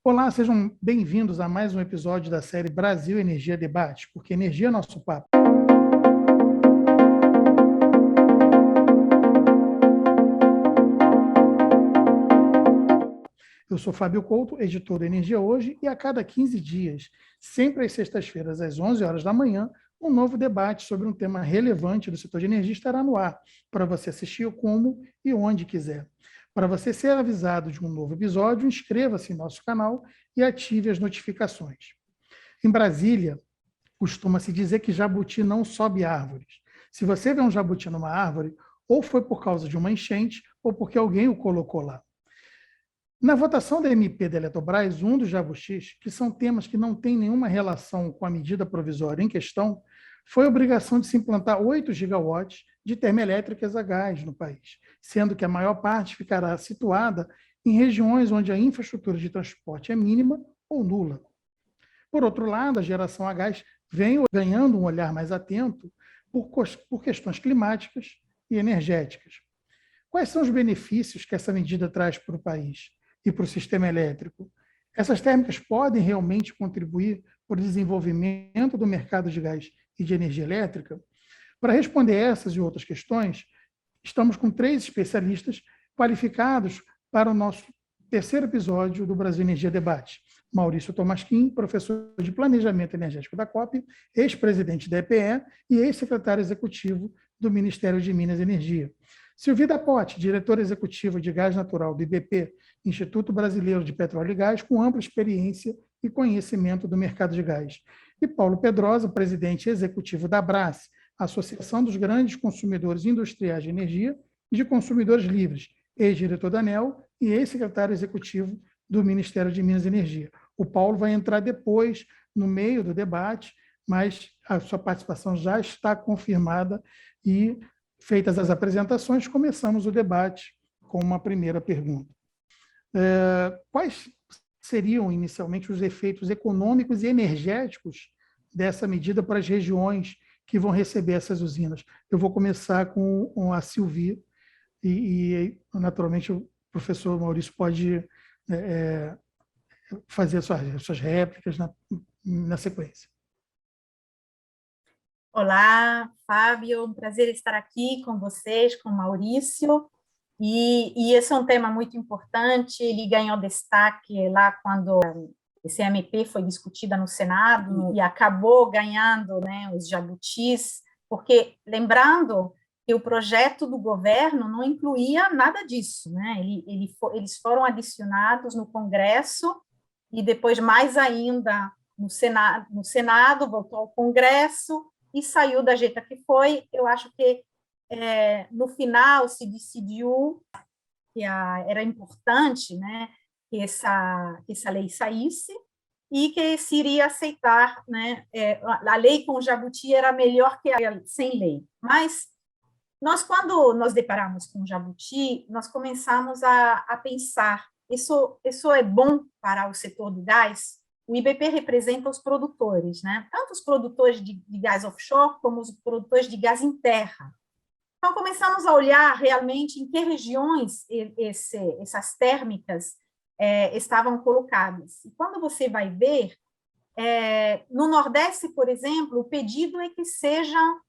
Olá, sejam bem-vindos a mais um episódio da série Brasil Energia Debate, porque energia é nosso papo. Eu sou Fábio Couto, editor da Energia Hoje, e a cada 15 dias, sempre às sextas-feiras, às 11 horas da manhã, um novo debate sobre um tema relevante do setor de energia estará no ar, para você assistir como e onde quiser. Para você ser avisado de um novo episódio, inscreva-se em nosso canal e ative as notificações. Em Brasília, costuma-se dizer que jabuti não sobe árvores. Se você vê um jabuti numa árvore, ou foi por causa de uma enchente, ou porque alguém o colocou lá. Na votação da MP da Eletrobras, um dos jabutis, que são temas que não têm nenhuma relação com a medida provisória em questão, foi a obrigação de se implantar 8 gigawatts de termoelétricas a gás no país, sendo que a maior parte ficará situada em regiões onde a infraestrutura de transporte é mínima ou nula. Por outro lado, a geração a gás vem ganhando um olhar mais atento por questões climáticas e energéticas. Quais são os benefícios que essa medida traz para o país e para o sistema elétrico? Essas térmicas podem realmente contribuir para o desenvolvimento do mercado de gás e de energia elétrica? Para responder essas e outras questões, estamos com 3 especialistas qualificados para o nosso terceiro episódio do Brasil Energia Debate. Maurício Tomasquim, professor de Planejamento Energético da COP, ex-presidente da EPE e ex-secretário executivo do Ministério de Minas e Energia. Silvia Pote, diretora executiva de Gás Natural do IBP, Instituto Brasileiro de Petróleo e Gás, com ampla experiência e conhecimento do mercado de gás. E Paulo Pedrosa, presidente executivo da ABRAS, Associação dos Grandes Consumidores Industriais de Energia e de Consumidores Livres, ex-diretor da ANEEL e ex-secretário executivo do Ministério de Minas e Energia. O Paulo vai entrar depois, no meio do debate, mas a sua participação já está confirmada e, feitas as apresentações, começamos o debate com uma primeira pergunta. Quais seriam, inicialmente, os efeitos econômicos e energéticos dessa medida para as regiões que vão receber essas usinas? Eu vou começar com a Silvia e naturalmente, o professor Maurício pode fazer suas réplicas na sequência. Olá, Fábio, um prazer estar aqui com vocês, com o Maurício, e esse é um tema muito importante, ele ganhou destaque lá quando esse MP foi discutida no Senado e acabou ganhando, né, os jabutis, porque, lembrando que o projeto do governo não incluía nada disso, né? Eles foram adicionados no Congresso e depois, mais ainda, no Senado voltou ao Congresso e saiu da jeito que foi. Eu acho que, no final, se decidiu que era importante, né, que essa lei saísse e que se iria aceitar, né, a lei com jabuti era melhor que a sem lei. Mas quando nos deparamos com jabuti, nós começamos a pensar, isso é bom para o setor do gás? O IBP representa os produtores, né? Tanto os produtores de gás offshore como os produtores de gás em terra. Então, começamos a olhar realmente em que regiões essas térmicas estavam colocadas. E quando você vai ver, no Nordeste, por exemplo, o pedido é que sejam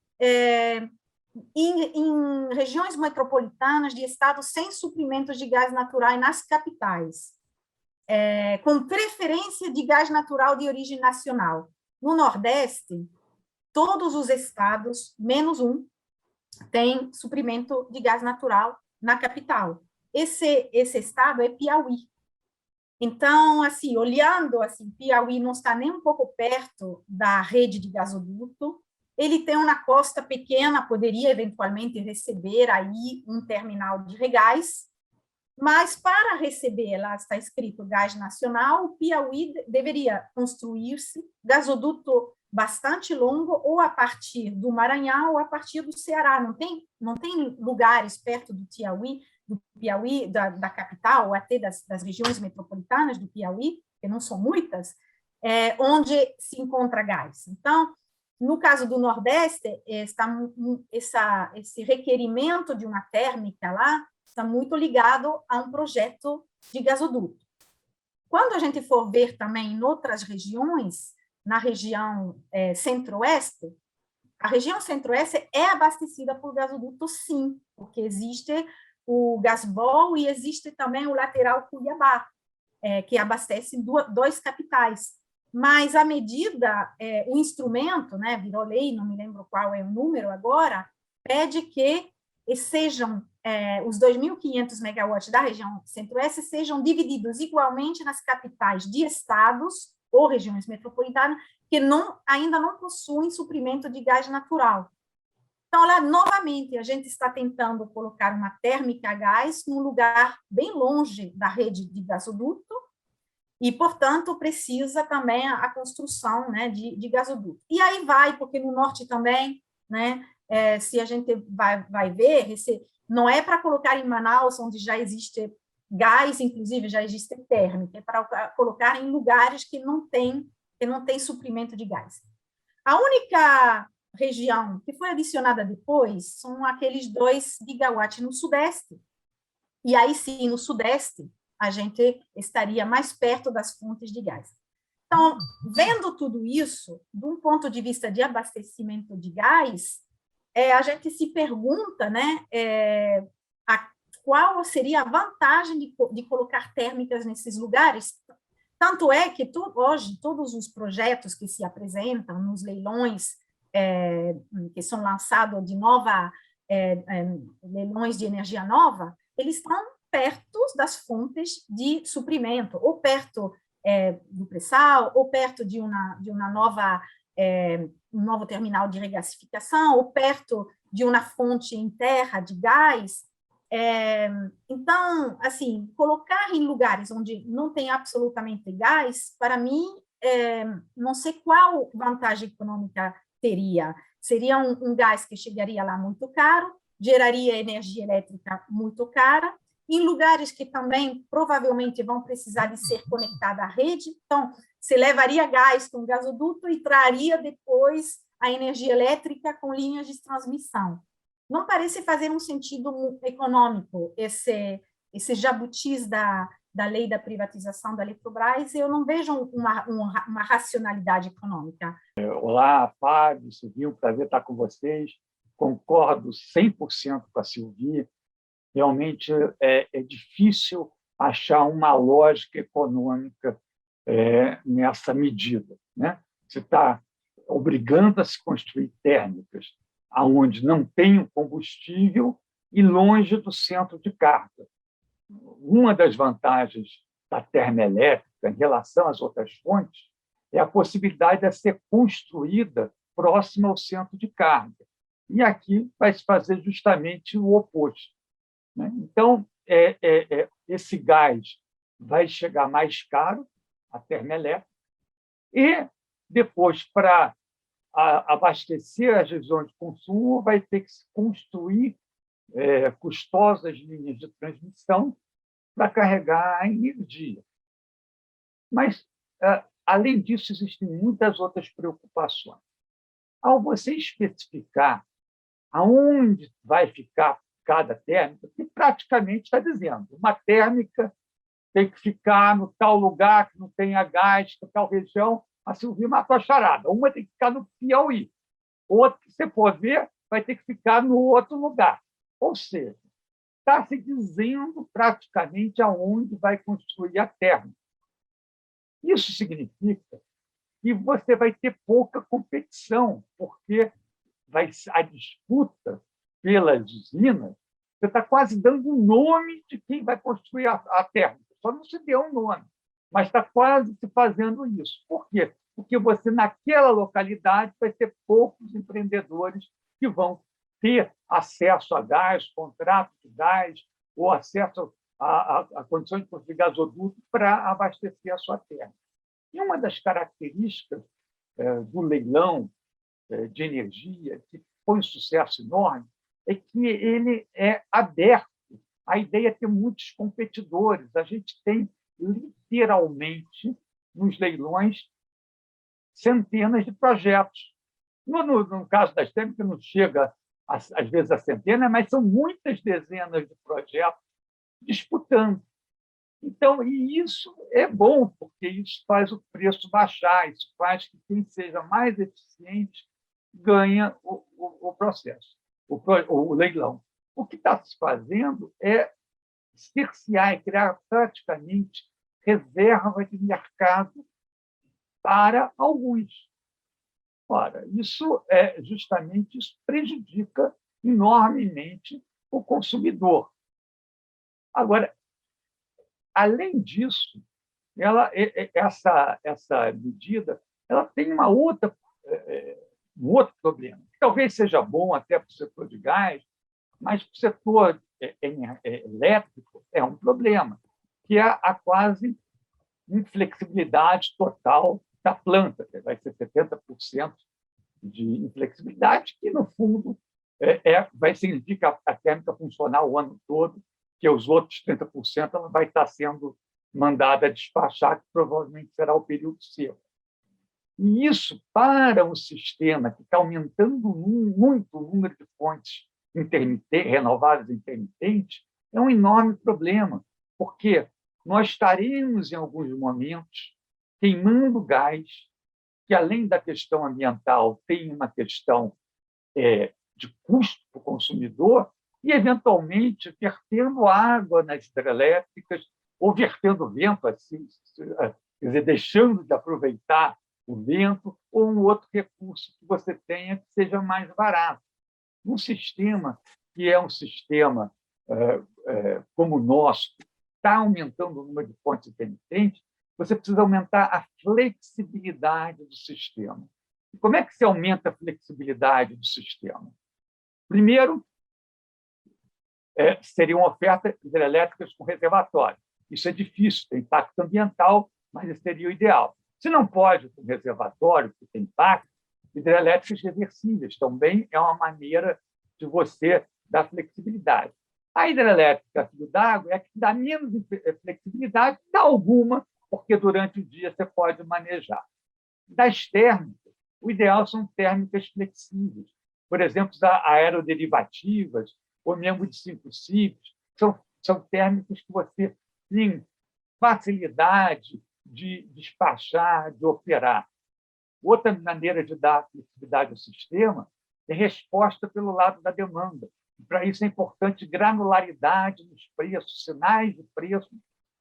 em regiões metropolitanas de estados sem suprimentos de gás natural nas capitais, com preferência de gás natural de origem nacional. No Nordeste, todos os estados, menos um, têm suprimento de gás natural na capital. Esse estado é Piauí. Então, assim, olhando, assim, Piauí não está nem um pouco perto da rede de gasoduto, ele tem uma costa pequena, poderia eventualmente receber aí um terminal de regás, mas para receber, lá está escrito gás nacional, o Piauí deveria construir-se gasoduto bastante longo, ou a partir do Maranhão ou a partir do Ceará. Não tem lugares perto do Piauí, da capital, ou até das regiões metropolitanas do Piauí, que não são muitas, onde se encontra gás. Então, no caso do Nordeste, esse requerimento de uma térmica lá está muito ligado a um projeto de gasoduto. quando a gente for ver também em outras regiões, na região centro-oeste, a região centro-oeste é abastecida por gasoduto, sim, porque existe o Gasbol e existe também o lateral Cuiabá, que abastece dois capitais. Mas a medida, o instrumento, né, virou lei, não me lembro qual é o número agora, pede que sejam os 2.500 megawatts da região centro-oeste sejam divididos igualmente nas capitais de estados ou regiões metropolitanas que ainda não possuem suprimento de gás natural. Então, lá, novamente, a gente está tentando colocar uma térmica a gás num lugar bem longe da rede de gasoduto e, portanto, precisa também a construção, né, de gasoduto. E aí vai, porque no norte também, né, se a gente vai ver, não é para colocar em Manaus, onde já existe gás, inclusive já existe térmica, é para colocar em lugares que não tem suprimento de gás. A única região que foi adicionada depois são aqueles 2 gigawatts no sudeste. E aí sim, no sudeste, a gente estaria mais perto das fontes de gás. Então, vendo tudo isso, de um ponto de vista de abastecimento de gás, a gente se pergunta, né, qual seria a vantagem de colocar térmicas nesses lugares. Tanto é que hoje todos os projetos que se apresentam nos leilões que são lançados de leilões de energia nova, eles estão perto das fontes de suprimento, ou perto do pré-sal, ou perto de uma nova um novo terminal de regasificação, ou perto de uma fonte em terra de gás. Então, assim, colocar em lugares onde não tem absolutamente gás, para mim, não sei qual vantagem econômica teria. Seria um gás que chegaria lá muito caro, geraria energia elétrica muito cara, em lugares que também provavelmente vão precisar de ser conectada à rede. Então, se levaria gás com gasoduto e traria depois a energia elétrica com linhas de transmissão. Não parece fazer um sentido econômico esse jabutis da lei da privatização da Eletrobras. Eu não vejo uma racionalidade econômica. Olá, Fábio, Silvio, prazer estar com vocês. Concordo 100% com a Silvia. Realmente é difícil achar uma lógica econômica nessa medida, né? Você está obrigando a se construir térmicas aonde não tem o combustível e longe do centro de carga. Uma das vantagens da termoelétrica em relação às outras fontes é a possibilidade de ser construída próxima ao centro de carga. E aqui vai se fazer justamente o oposto, né? Então, esse gás vai chegar mais caro, a termoelétrica, e depois, para abastecer as regiões de consumo, vai ter que se construir custosas linhas de transmissão para carregar a energia. Mas, além disso, existem muitas outras preocupações. Ao você especificar aonde vai ficar cada térmica, que praticamente está dizendo, uma térmica tem que ficar no tal lugar que não tenha gás, na tal região. A Silvia matou a charada. Uma tem que ficar no Piauí, outra, se você for ver, vai ter que ficar no outro lugar. Ou seja, está se dizendo praticamente aonde vai construir a térmica. Isso significa que você vai ter pouca competição, porque a disputa pelas usinas, você está quase dando o nome de quem vai construir a térmica. Só não se deu um nome, mas está quase se fazendo isso. Por quê? Porque você, naquela localidade, vai ter poucos empreendedores que vão ter acesso a gás, contrato de gás, ou acesso a condições de gasoduto para abastecer a sua terra. E uma das características do leilão de energia, que foi um sucesso enorme, é que ele é aberto. A ideia é ter muitos competidores. A gente tem, literalmente, nos leilões, centenas de projetos. No caso das térmicas, não chega, às vezes, a centena, mas são muitas dezenas de projetos disputando. Então, e isso é bom, porque isso faz o preço baixar, isso faz que quem seja mais eficiente ganha o processo, o leilão. O que está se fazendo é cercear e criar praticamente reserva de mercado para alguns. Ora, isso prejudica enormemente o consumidor. Agora, além disso, essa medida ela tem um outro problema, que talvez seja bom até para o setor de gás, mas para o setor elétrico é um problema, que é a quase inflexibilidade total da planta, que vai ser 70% de inflexibilidade, que, no fundo, vai significar a térmica funcionar o ano todo, que os outros 30% ela vai estar sendo mandada despachar, que provavelmente será o período seco. E isso, para um sistema que está aumentando muito o número de fontes renováveis intermitentes, é um enorme problema, porque nós estaremos, em alguns momentos, queimando gás, que, além da questão ambiental, tem uma questão de custo para o consumidor, e, eventualmente, vertendo água nas hidrelétricas ou vertendo vento, assim, quer dizer, deixando de aproveitar o vento ou um outro recurso que você tenha que seja mais barato. Um sistema que é um sistema como o nosso, está aumentando o número de fontes intermitentes, você precisa aumentar a flexibilidade do sistema. E como é que se aumenta a flexibilidade do sistema? Primeiro, seriam ofertas hidrelétricas com reservatório. Isso é difícil, tem impacto ambiental, mas esse seria o ideal. Se não pode com reservatório, que tem impacto, hidrelétricas reversíveis também é uma maneira de você dar flexibilidade. A hidrelétrica a fio d'água é a que dá menos flexibilidade, dá alguma, porque durante o dia você pode manejar. Das térmicas, o ideal são térmicas flexíveis. Por exemplo, as aeroderivativas, ou mesmo de 5 ciclos, são térmicas que você tem facilidade de despachar, de operar. Outra maneira de dar flexibilidade ao sistema é resposta pelo lado da demanda. Para isso é importante granularidade nos preços, sinais de preço,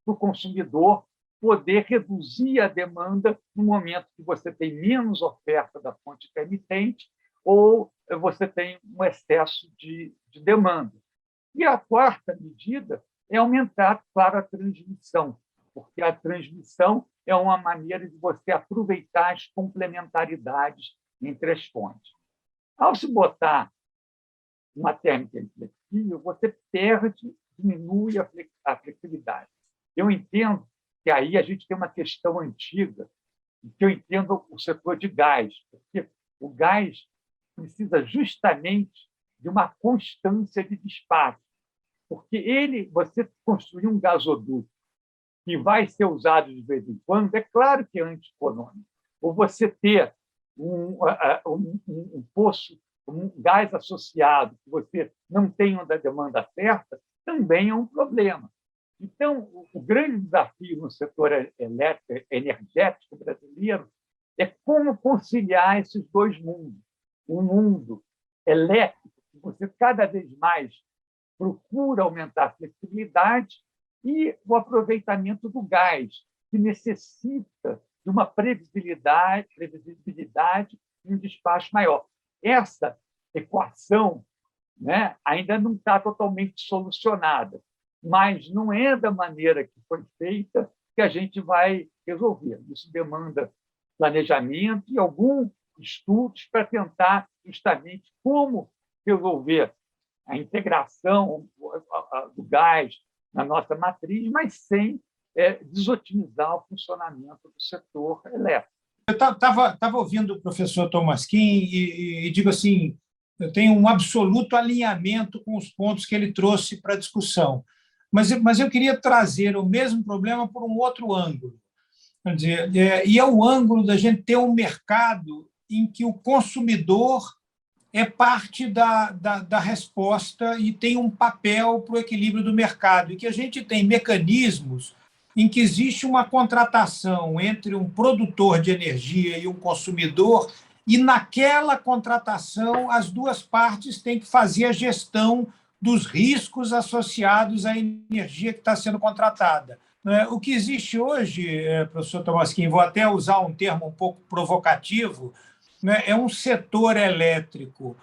para o consumidor poder reduzir a demanda no momento que você tem menos oferta da fonte intermitente ou você tem um excesso de demanda. E a quarta medida é aumentar, claro, a transmissão, porque a transmissão é uma maneira de você aproveitar as complementaridades entre as fontes. Ao se botar uma térmica inflexível, você diminui a flexibilidade. Eu entendo que aí a gente tem uma questão antiga, que eu entendo o setor de gás, porque o gás precisa justamente de uma constância de despacho, porque você construir um gasoduto que vai ser usado de vez em quando, é claro que é antieconômico. Ou você ter um poço, um gás associado, que você não tem uma demanda certa, também é um problema. Então, o grande desafio no setor energético brasileiro é como conciliar esses dois mundos. Um mundo elétrico, que você cada vez mais procura aumentar a flexibilidade, e o aproveitamento do gás, que necessita de uma previsibilidade e um despacho maior. Essa equação, né, ainda não está totalmente solucionada, mas não é da maneira que foi feita que a gente vai resolver. Isso demanda planejamento e alguns estudos para tentar justamente como resolver a integração do gás na nossa matriz, mas sem desotimizar o funcionamento do setor elétrico. Eu estava ouvindo o professor Thomas Kuhn e digo assim, eu tenho um absoluto alinhamento com os pontos que ele trouxe para a discussão, mas eu queria trazer o mesmo problema por um outro ângulo. Quer dizer, e é o ângulo da gente ter um mercado em que o consumidor é parte da resposta e tem um papel para o equilíbrio do mercado, e que a gente tem mecanismos em que existe uma contratação entre um produtor de energia e um consumidor, e naquela contratação as duas partes têm que fazer a gestão dos riscos associados à energia que está sendo contratada. O que existe hoje, professor Tomasquim, vou até usar um termo um pouco provocativo, é um setor elétrico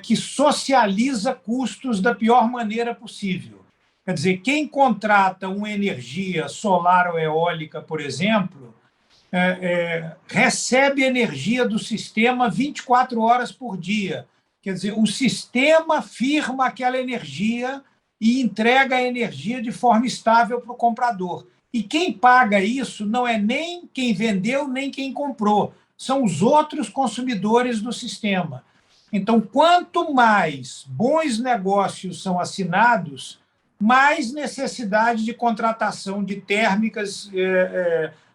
que socializa custos da pior maneira possível. Quer dizer, quem contrata uma energia solar ou eólica, por exemplo, recebe energia do sistema 24 horas por dia. Quer dizer, o sistema firma aquela energia e entrega a energia de forma estável para o comprador. E quem paga isso não é nem quem vendeu, nem quem comprou, são os outros consumidores do sistema. Então, quanto mais bons negócios são assinados, mais necessidade de contratação de térmicas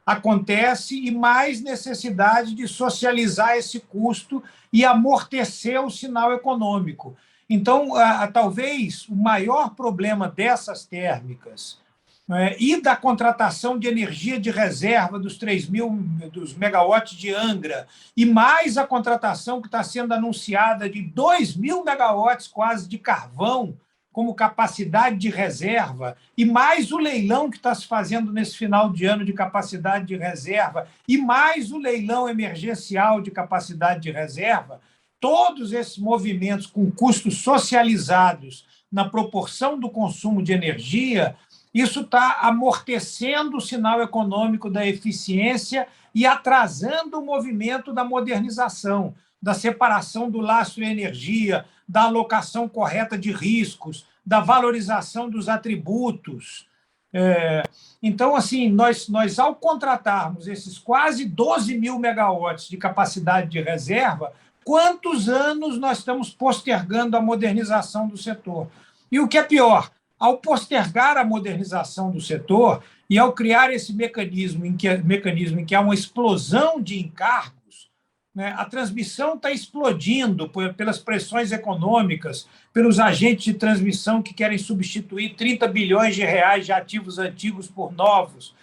acontece e mais necessidade de socializar esse custo e amortecer o sinal econômico. Então, talvez o maior problema dessas térmicas e da contratação de energia de reserva dos 3.000 dos megawatts de Angra, e mais a contratação que está sendo anunciada de 2.000 megawatts quase de carvão como capacidade de reserva, e mais o leilão que está se fazendo nesse final de ano de capacidade de reserva, e mais o leilão emergencial de capacidade de reserva, todos esses movimentos com custos socializados na proporção do consumo de energia, isso está amortecendo o sinal econômico da eficiência e atrasando o movimento da modernização, da separação do lastro-energia, da alocação correta de riscos, da valorização dos atributos. Então, assim, nós, ao contratarmos esses quase 12.000 megawatts de capacidade de reserva, quantos anos nós estamos postergando a modernização do setor? E o que é pior, ao postergar a modernização do setor e ao criar esse mecanismo em que há uma explosão de encargos, a transmissão está explodindo pelas pressões econômicas, pelos agentes de transmissão que querem substituir 30 bilhões de reais de ativos antigos por novos,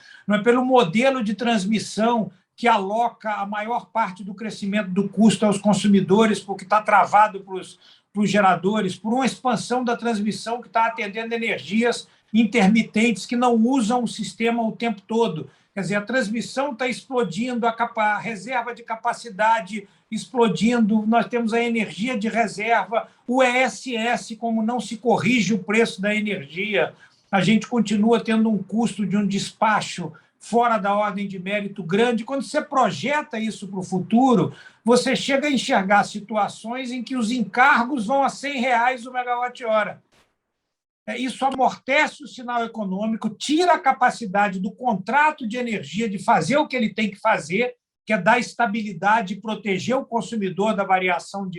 pelo modelo de transmissão que aloca a maior parte do crescimento do custo aos consumidores, porque está travado para os geradores, por uma expansão da transmissão que está atendendo energias intermitentes que não usam o sistema o tempo todo. Quer dizer, a transmissão está explodindo, a reserva de capacidade explodindo, nós temos a energia de reserva, o ESS, como não se corrige o preço da energia, a gente continua tendo um custo de um despacho fora da ordem de mérito grande. Quando você projeta isso para o futuro, você chega a enxergar situações em que os encargos vão a R$100 o megawatt-hora. Isso amortece o sinal econômico, tira a capacidade do contrato de energia de fazer o que ele tem que fazer, que é dar estabilidade e proteger o consumidor da variação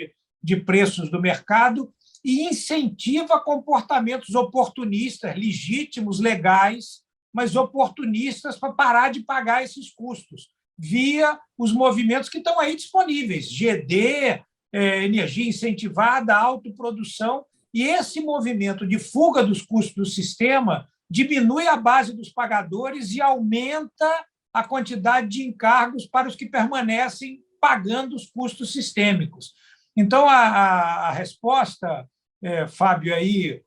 de preços do mercado, e incentiva comportamentos oportunistas, legítimos, legais, mas oportunistas para parar de pagar esses custos, via os movimentos que estão aí disponíveis, GD, energia incentivada, autoprodução. E esse movimento de fuga dos custos do sistema diminui a base dos pagadores e aumenta a quantidade de encargos para os que permanecem pagando os custos sistêmicos. Então, a resposta, Fábio, aí,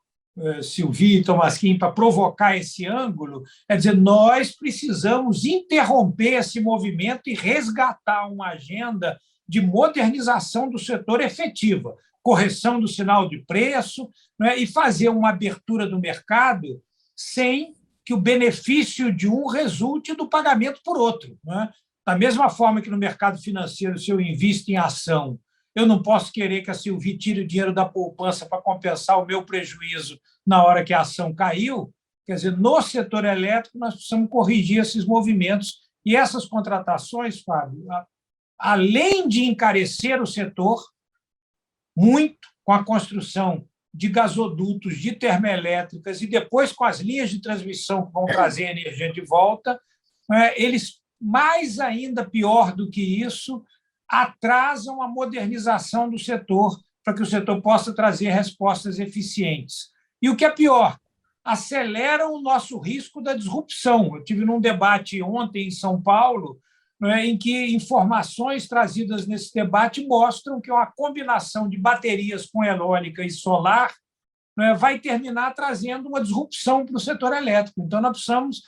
Sylvie e Tomasquim, para provocar esse ângulo, é dizer, nós precisamos interromper esse movimento e resgatar uma agenda de modernização do setor efetiva, correção do sinal de preço, e fazer uma abertura do mercado sem que o benefício de um resulte do pagamento por outro. Da mesma forma que no mercado financeiro, se eu invisto em ação, eu não posso querer que a Sylvie tire o dinheiro da poupança para compensar o meu prejuízo na hora que a ação caiu. Quer dizer, no setor elétrico, nós precisamos corrigir esses movimentos. E essas contratações, Fábio, além de encarecer o setor, muito com a construção de gasodutos, de termoelétricas e depois com as linhas de transmissão que vão trazer energia de volta, eles, mais ainda pior do que isso, atrasam a modernização do setor para que o setor possa trazer respostas eficientes. E o que é pior, aceleram o nosso risco da disrupção. Eu tive num debate ontem em São Paulo, em que informações trazidas nesse debate mostram que uma combinação de baterias com eólica e solar vai terminar trazendo uma disrupção para o setor elétrico. Então, nós precisamos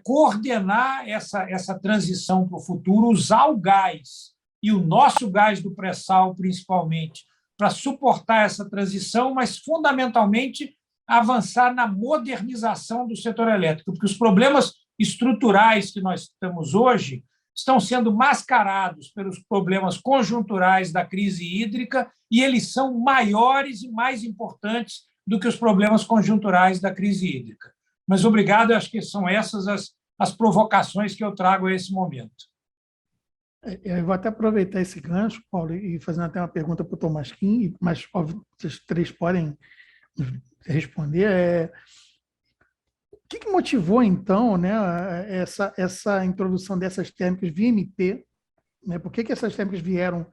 coordenar essa transição para o futuro, usar o gás, e o nosso gás do pré-sal, principalmente, para suportar essa transição, mas, fundamentalmente, avançar na modernização do setor elétrico, porque os problemas estruturais que nós temos hoje estão sendo mascarados pelos problemas conjunturais da crise hídrica, e eles são maiores e mais importantes do que os problemas conjunturais da crise hídrica. Mas obrigado, acho que são essas as provocações que eu trago a esse momento. Eu vou até aproveitar esse gancho, Paulo, e fazer até uma pergunta para o Tomasquim, mas óbvio, vocês três podem responder. O que motivou, então, né, essa introdução dessas térmicas via MP? Né? Por que essas térmicas vieram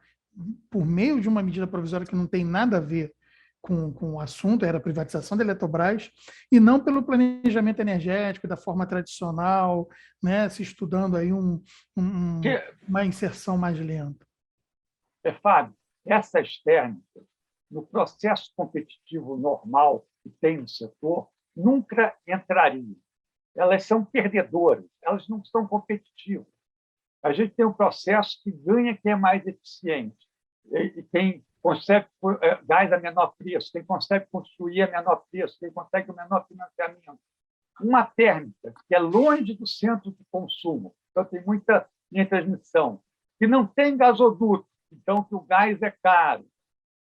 por meio de uma medida provisória que não tem nada a ver com o assunto, era a privatização da Eletrobras, e não pelo planejamento energético da forma tradicional, né, se estudando aí uma inserção mais lenta? Fábio, essas térmicas, no processo competitivo normal que tem no setor, nunca entrariam. Elas são perdedoras, elas não são competitivas. A gente tem um processo que ganha quem é mais eficiente, e quem consegue gás a menor preço, quem consegue construir a menor preço, quem consegue o menor financiamento. Uma térmica que é longe do centro de consumo, então tem muita linha de transmissão, que não tem gasoduto, então que o gás é caro,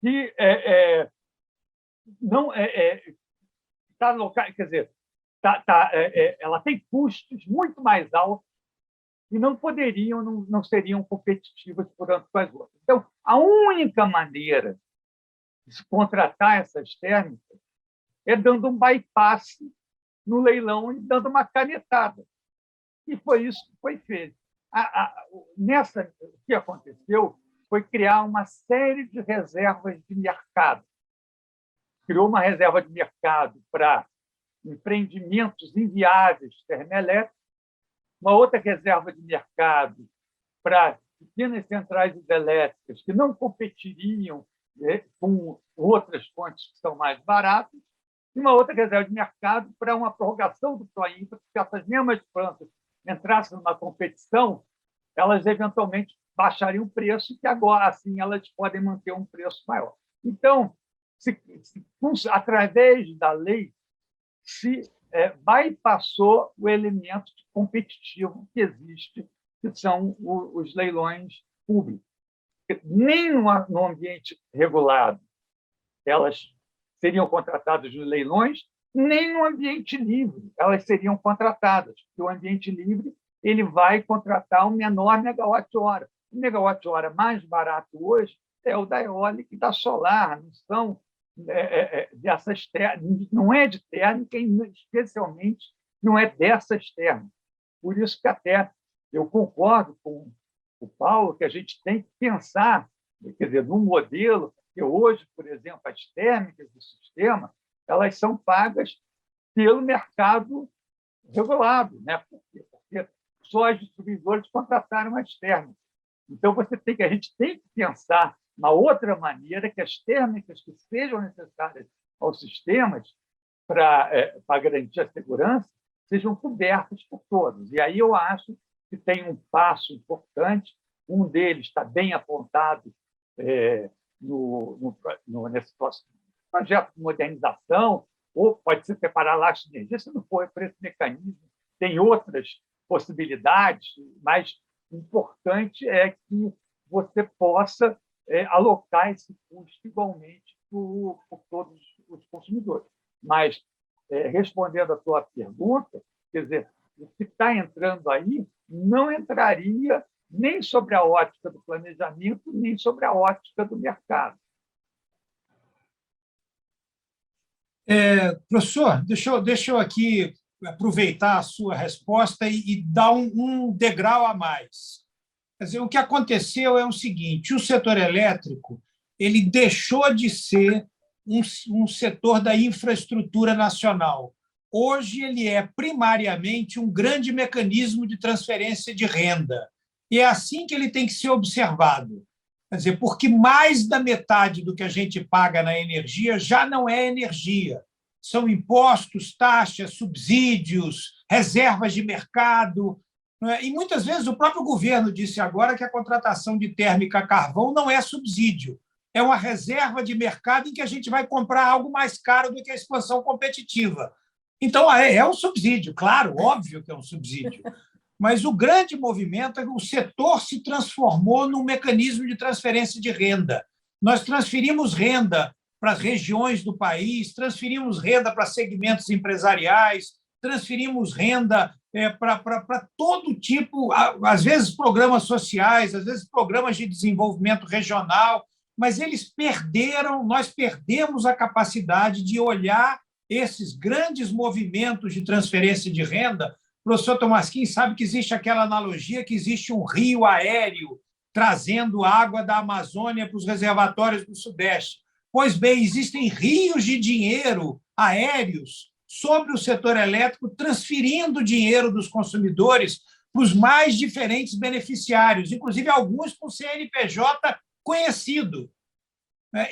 que não está local, quer dizer, ela tem custos muito mais altos e não poderiam, não seriam competitivas por tanto com as outras. Então, a única maneira de se contratar essas térmicas é dando um bypass no leilão e dando uma canetada. E foi isso que foi feito. O que aconteceu foi criar uma série de reservas de mercado. Criou uma reserva de mercado para empreendimentos inviáveis termoelétricos, uma outra reserva de mercado para pequenas centrais hidrelétricas que não competiriam com outras fontes que são mais baratas, e uma outra reserva de mercado para uma prorrogação do Proinfra, se essas mesmas plantas entrassem numa competição, elas eventualmente baixariam o preço, que agora, assim, elas podem manter um preço maior. Então, através da lei, se bypassou o elemento competitivo que existe, que são os leilões públicos. Nem no ambiente regulado elas seriam contratadas nos leilões, nem no ambiente livre elas seriam contratadas, porque o ambiente livre ele vai contratar o menor megawatt-hora. O megawatt-hora mais barato hoje é o da eólica e da solar, não são dessas térmicas, não é de térmica, e especialmente não é dessas térmicas. Por isso que até eu concordo com o Paulo que a gente tem que pensar, quer dizer, num modelo que hoje, por exemplo, as térmicas do sistema, elas são pagas pelo mercado regulado, né? Porque só as distribuidoras contrataram as térmicas. Então, a gente tem que pensar uma outra maneira que as térmicas que sejam necessárias aos sistemas para garantir a segurança sejam cobertas por todos. E aí eu acho que tem um passo importante, um deles está bem apontado nesse projeto de modernização, ou pode ser separar laços de energia, se não for por esse mecanismo. Tem outras possibilidades, mas o importante é que você possa alocar esse custo igualmente por todos os consumidores. Mas, respondendo à tua pergunta, quer dizer, o que está entrando aí não entraria nem sobre a ótica do planejamento, nem sobre a ótica do mercado. Professor, deixa eu aqui aproveitar a sua resposta e dar um degrau a mais. Quer dizer, o que aconteceu é o seguinte: o setor elétrico ele deixou de ser um setor da infraestrutura nacional. hoje ele é primariamente um grande mecanismo de transferência de renda. E é assim que ele tem que ser observado. Quer dizer, porque mais da metade do que a gente paga na energia já não é energia. São impostos, taxas, subsídios, reservas de mercado. E muitas vezes o próprio governo disse agora que a contratação de térmica a carvão não é subsídio, é uma reserva de mercado em que a gente vai comprar algo mais caro do que a expansão competitiva. Então, é um subsídio, claro, óbvio que é um subsídio. Mas o grande movimento é que o setor se transformou num mecanismo de transferência de renda. Nós transferimos renda para as regiões do país, transferimos renda para segmentos empresariais, transferimos renda para todo tipo, às vezes programas sociais, às vezes programas de desenvolvimento regional, mas nós perdemos a capacidade de olhar esses grandes movimentos de transferência de renda. O professor Tomasquim sabe que existe aquela analogia que existe um rio aéreo trazendo água da Amazônia para os reservatórios do Sudeste. Pois bem, existem rios de dinheiro aéreos sobre o setor elétrico, transferindo dinheiro dos consumidores para os mais diferentes beneficiários, inclusive alguns com CNPJ conhecido.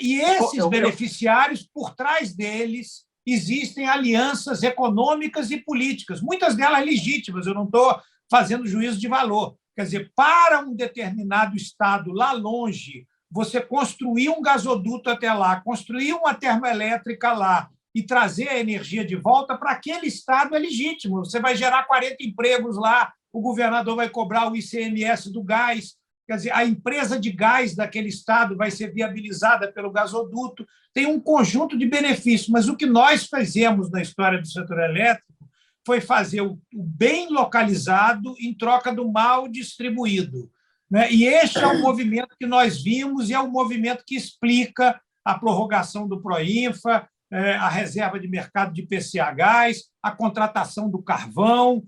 E esses beneficiários, por trás deles, existem alianças econômicas e políticas, muitas delas legítimas, eu não estou fazendo juízo de valor. Quer dizer, para um determinado estado lá longe, você construir um gasoduto até lá, construir uma termoelétrica lá e trazer a energia de volta para aquele estado é legítimo. Você vai gerar 40 empregos lá, o governador vai cobrar o ICMS do gás, quer dizer, a empresa de gás daquele estado vai ser viabilizada pelo gasoduto, tem um conjunto de benefícios, mas o que nós fizemos na história do setor elétrico foi fazer o bem localizado em troca do mal distribuído. E este é o movimento que nós vimos e é o movimento que explica a prorrogação do Proinfa, a reserva de mercado de PCA gás, a contratação do carvão,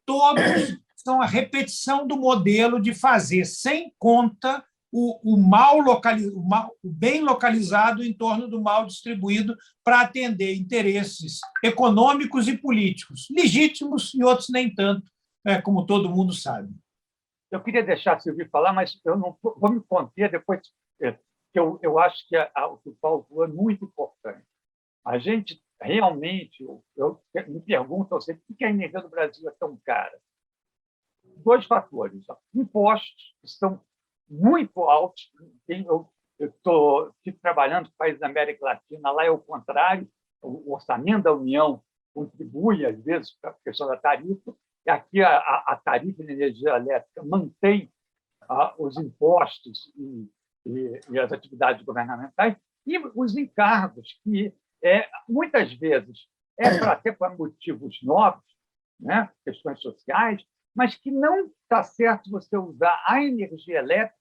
todos são a repetição do modelo de fazer sem conta o bem localizado em torno do mal distribuído para atender interesses econômicos e políticos, legítimos e outros nem tanto, como todo mundo sabe. Eu queria deixar a Silvia falar, mas eu não vou me conter depois, que eu acho que o que o Paulo falou é muito importante. A gente realmente, eu me pergunto sempre por que a energia do Brasil é tão cara. Dois fatores. Impostos que são muito altos. Eu estou trabalhando com países da América Latina, lá é o contrário. O orçamento da União contribui, às vezes, para a questão da tarifa, e aqui a tarifa de energia elétrica mantém os impostos e as atividades governamentais, e os encargos, que muitas vezes até para motivos novos, né, questões sociais, mas que não está certo você usar a energia elétrica,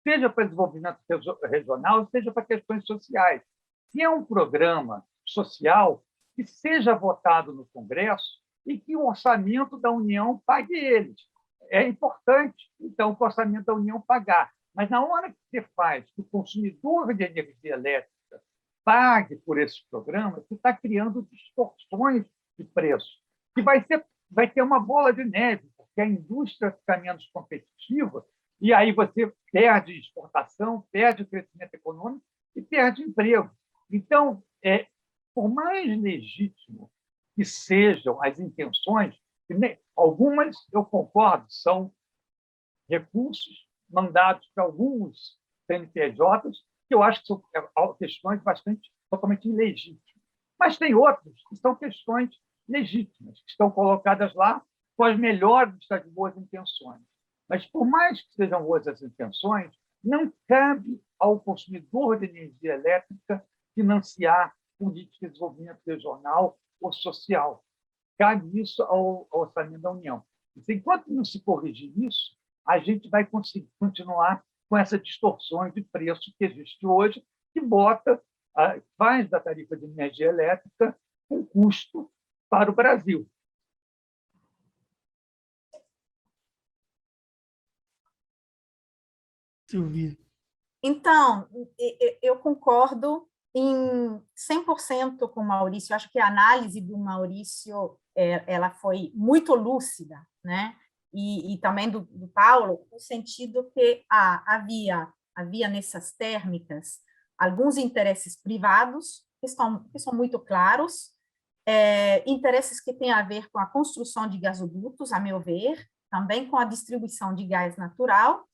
seja para desenvolvimento regional, seja para questões sociais. Se é um programa social, que seja votado no Congresso e que o orçamento da União pague eles. É importante, então, o orçamento da União pagar. Mas, na hora que você faz que o consumidor de energia elétrica pague por esses programas, você está criando distorções de preço, que vai ter uma bola de neve, porque a indústria fica menos competitiva, e aí você perde exportação, perde crescimento econômico e perde emprego. Então, por mais legítimo que sejam as intenções, algumas, eu concordo, são recursos mandados para alguns CNPJs, que eu acho que são questões totalmente ilegítimas. Mas tem outras que são questões legítimas, que estão colocadas lá com as melhores das boas intenções. Mas, por mais que sejam boas as intenções, não cabe ao consumidor de energia elétrica financiar política de desenvolvimento regional ou social. Cabe isso ao orçamento da União. Enquanto não se corrigir isso, a gente vai conseguir continuar com essa distorções de preço que existe hoje, que faz da tarifa de energia elétrica um custo para o Brasil. Silvia. Então, eu concordo em 100% com o Maurício. Eu acho que a análise do Maurício ela foi muito lúcida, né? E também do Paulo, no sentido que havia nessas térmicas alguns interesses privados que são muito claros, interesses que têm a ver com a construção de gasodutos, a meu ver, também com a distribuição de gás natural,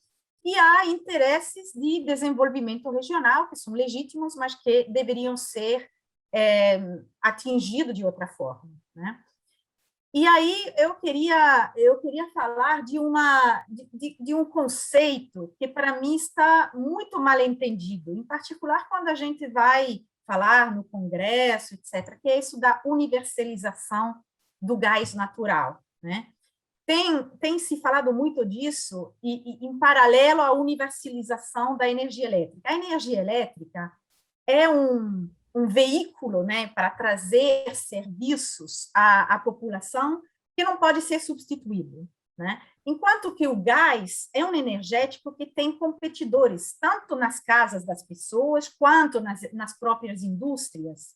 e há interesses de desenvolvimento regional, que são legítimos, mas que deveriam ser atingidos de outra forma, né? E aí eu queria falar de um conceito que, para mim, está muito mal entendido, em particular quando a gente vai falar no Congresso, etc., que é isso da universalização do gás natural, né? Tem se falado muito disso em paralelo à universalização da energia elétrica. A energia elétrica é um veículo, né, para trazer serviços à população que não pode ser substituído, né? Enquanto que o gás é um energético que tem competidores, tanto nas casas das pessoas, quanto nas próprias indústrias.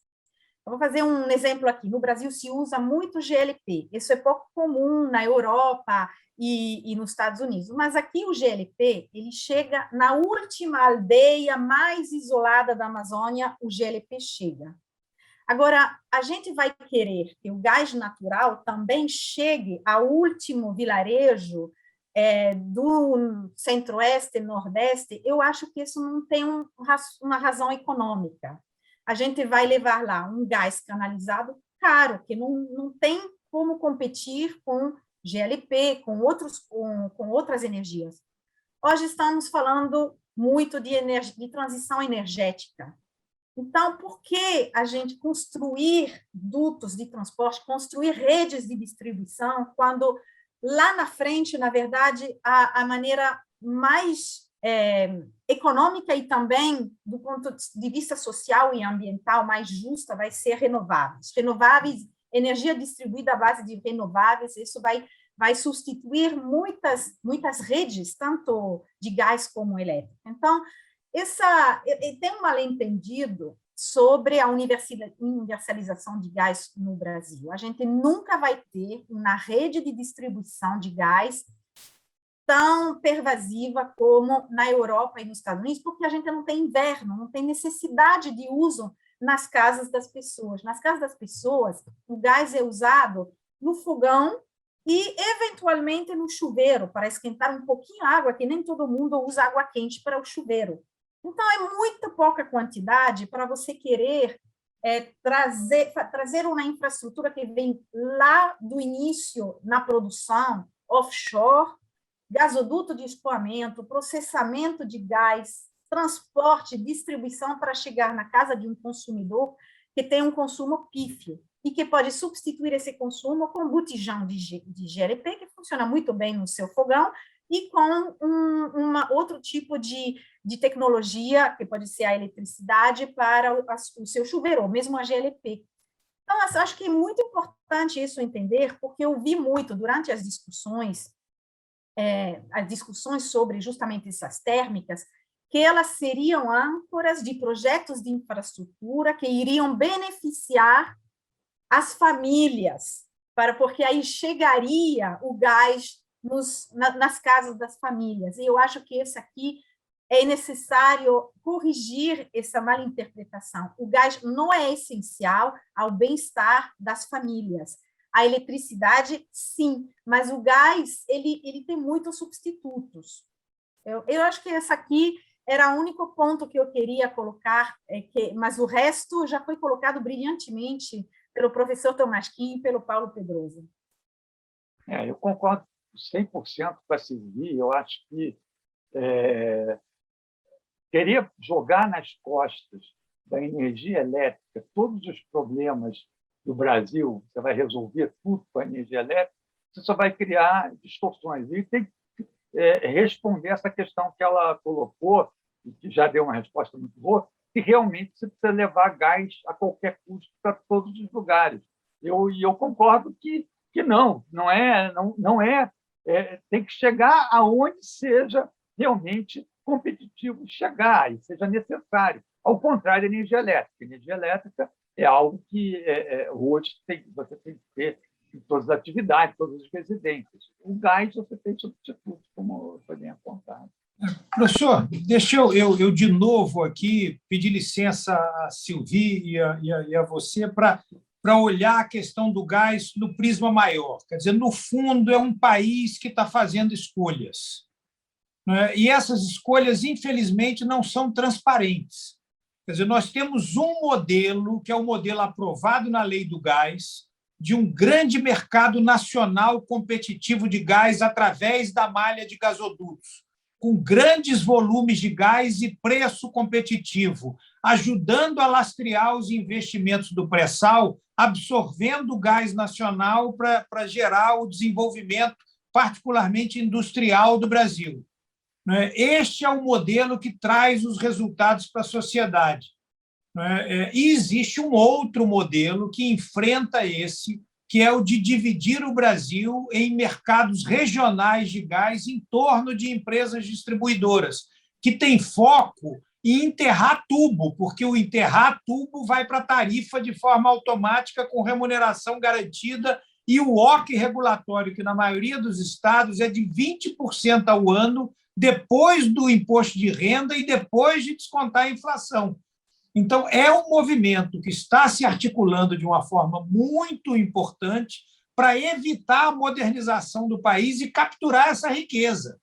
Eu vou fazer um exemplo aqui. No Brasil se usa muito GLP. Isso é pouco comum na Europa e nos Estados Unidos. Mas aqui o GLP, ele chega na última aldeia mais isolada da Amazônia, o GLP chega. Agora, a gente vai querer que o gás natural também chegue ao último vilarejo do centro-oeste e nordeste. Eu acho que isso não tem uma razão econômica. A gente vai levar lá um gás canalizado caro, que não tem como competir com GLP, com outras energias. Hoje estamos falando muito de transição energética. Então, por que a gente construir dutos de transporte, construir redes de distribuição, quando lá na frente, na verdade, a maneira mais econômica e também do ponto de vista social e ambiental mais justa vai ser renováveis. Renováveis, energia distribuída à base de renováveis, isso vai substituir muitas redes, tanto de gás como elétrica. Então, tem um mal-entendido sobre a universalização de gás no Brasil. A gente nunca vai ter uma rede de distribuição de gás tão pervasiva como na Europa e nos Estados Unidos, porque a gente não tem inverno, não tem necessidade de uso nas casas das pessoas. Nas casas das pessoas, o gás é usado no fogão e, eventualmente, no chuveiro, para esquentar um pouquinho a água, que nem todo mundo usa água quente para o chuveiro. Então, é muito pouca quantidade para você querer trazer uma infraestrutura que vem lá do início na produção, offshore, gasoduto de escoamento, processamento de gás, transporte, distribuição para chegar na casa de um consumidor que tem um consumo pífio e que pode substituir esse consumo com botijão de GLP, que funciona muito bem no seu fogão, e com outro tipo de tecnologia, que pode ser a eletricidade, para o seu chuveiro, ou mesmo a GLP. Então, acho que é muito importante isso entender, porque eu vi muito durante as discussões sobre justamente essas térmicas, que elas seriam âncoras de projetos de infraestrutura que iriam beneficiar as famílias, porque aí chegaria o gás nas casas das famílias. E eu acho que esse aqui é necessário corrigir essa malinterpretação. O gás não é essencial ao bem-estar das famílias. A eletricidade, sim, mas o gás, ele tem muitos substitutos. Eu acho que esse aqui era o único ponto que eu queria colocar, mas o resto já foi colocado brilhantemente pelo professor Tomasquim e pelo Paulo Pedroso. Eu concordo 100% com a Sylvie. Eu acho que querer jogar nas costas da energia elétrica todos os problemas do Brasil, você vai resolver tudo com a energia elétrica, você só vai criar distorções. E tem que responder essa questão que ela colocou, e que já deu uma resposta muito boa, que realmente você precisa levar gás a qualquer custo para todos os lugares. Eu concordo que não é, tem que chegar aonde seja realmente competitivo chegar e seja necessário. Ao contrário da energia elétrica. A energia elétrica é algo que hoje você tem que ter em todas as atividades, todas as residências. O gás você tem substituto, como foi bem apontado. Professor, deixa eu de novo aqui pedir licença a Sylvie e a você para olhar a questão do gás no prisma maior. Quer dizer, no fundo, é um país que está fazendo escolhas, né? E essas escolhas, infelizmente, não são transparentes. Quer dizer, nós temos um modelo, que é o modelo aprovado na Lei do Gás, de um grande mercado nacional competitivo de gás através da malha de gasodutos, com grandes volumes de gás e preço competitivo, ajudando a lastrear os investimentos do pré-sal, absorvendo o gás nacional para gerar o desenvolvimento, particularmente industrial, do Brasil. Este é o modelo que traz os resultados para a sociedade. E existe um outro modelo que enfrenta esse, que é o de dividir o Brasil em mercados regionais de gás em torno de empresas distribuidoras, que tem foco em enterrar tubo, porque o enterrar tubo vai para a tarifa de forma automática, com remuneração garantida, e o OC regulatório, que na maioria dos estados é de 20% ao ano, depois do imposto de renda e depois de descontar a inflação. Então, é um movimento que está se articulando de uma forma muito importante para evitar a modernização do país e capturar essa riqueza.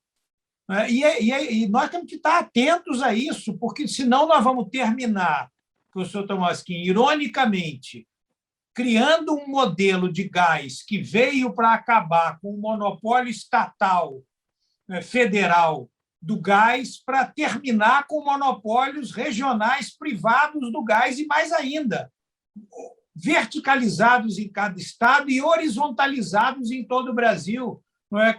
E nós temos que estar atentos a isso, porque senão nós vamos terminar, professor Tomasquim, ironicamente, criando um modelo de gás que veio para acabar com o monopólio estatal, federal, do gás, para terminar com monopólios regionais privados do gás e, mais ainda, verticalizados em cada estado e horizontalizados em todo o Brasil,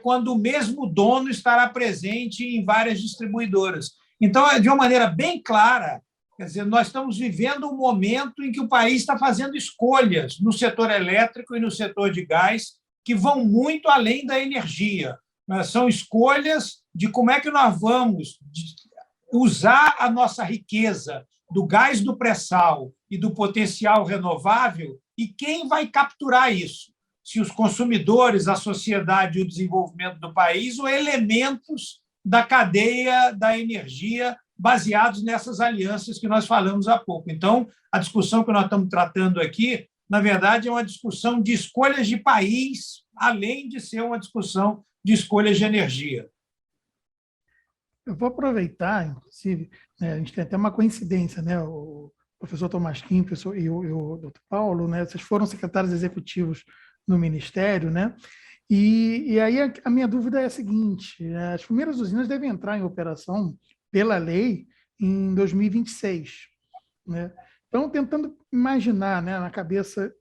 quando o mesmo dono estará presente em várias distribuidoras. Então, de uma maneira bem clara, quer dizer, nós estamos vivendo um momento em que o país está fazendo escolhas no setor elétrico e no setor de gás que vão muito além da energia. São escolhas de como é que nós vamos usar a nossa riqueza do gás do pré-sal e do potencial renovável e quem vai capturar isso. Se os consumidores, a sociedade e o desenvolvimento do país ou elementos da cadeia da energia baseados nessas alianças que nós falamos há pouco. Então, a discussão que nós estamos tratando aqui, na verdade, é uma discussão de escolhas de país, além de ser uma discussão de escolhas de energia. Eu vou aproveitar, inclusive, a gente tem até uma coincidência, o professor Tomasquim e o doutor Paulo, vocês foram secretários executivos no Ministério, e aí a minha dúvida é a seguinte: as primeiras usinas devem entrar em operação pela lei em 2026, Então, tentando imaginar, na cabeça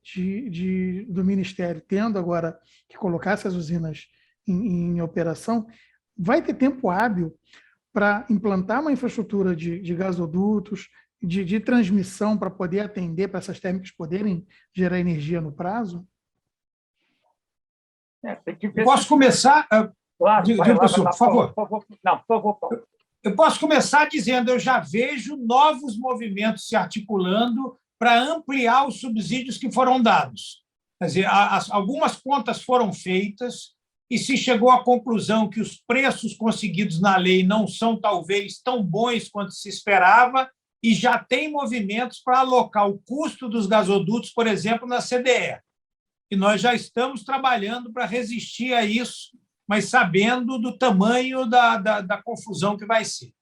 do Ministério, tendo agora que colocar essas usinas em operação, vai ter tempo hábil para implantar uma infraestrutura de gasodutos, de transmissão para poder atender, para essas térmicas poderem gerar energia no prazo? Tem que ver. Posso começar? Claro, professor, por favor. Não, por favor, Paulo. Eu posso começar dizendo, eu já vejo novos movimentos se articulando para ampliar os subsídios que foram dados. Quer dizer, algumas contas foram feitas e se chegou à conclusão que os preços conseguidos na lei não são, talvez, tão bons quanto se esperava, e já tem movimentos para alocar o custo dos gasodutos, por exemplo, na CDE. E nós já estamos trabalhando para resistir a isso, mas sabendo do tamanho da confusão que vai ser.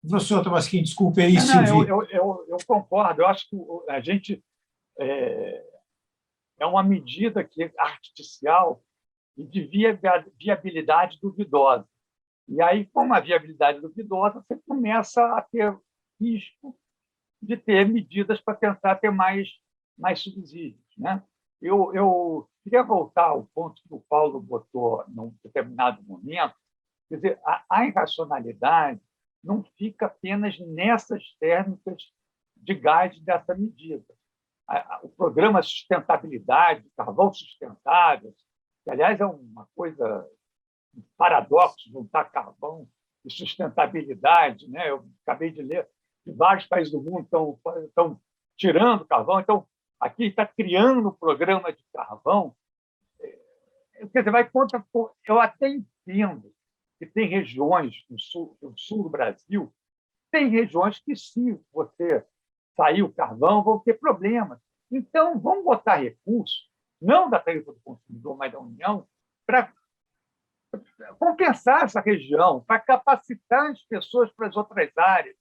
Professor Tomasquim, desculpe aí, Sylvie. Eu concordo. Eu acho que a gente é uma medida que é artificial e de viabilidade duvidosa. E aí, com a viabilidade duvidosa, você começa a ter risco de ter medidas para tentar ter mais subsídios. Eu queria voltar ao ponto que o Paulo botou num determinado momento. Quer dizer, a irracionalidade não fica apenas nessas térmicas de gás dessa medida. O programa Sustentabilidade, Carvão Sustentável, que, aliás, é uma coisa, um paradoxo, juntar carvão de sustentabilidade, né? Eu acabei de ler que vários países do mundo estão tirando carvão, então aqui está criando um programa de carvão. Quer dizer, vai contra. Eu até entendo que tem regiões no sul do Brasil, tem regiões que, se você sair o carvão, vão ter problemas. Então, vamos botar recursos, não da tarifa do consumidor, mas da União, para compensar essa região, para capacitar as pessoas para as outras áreas.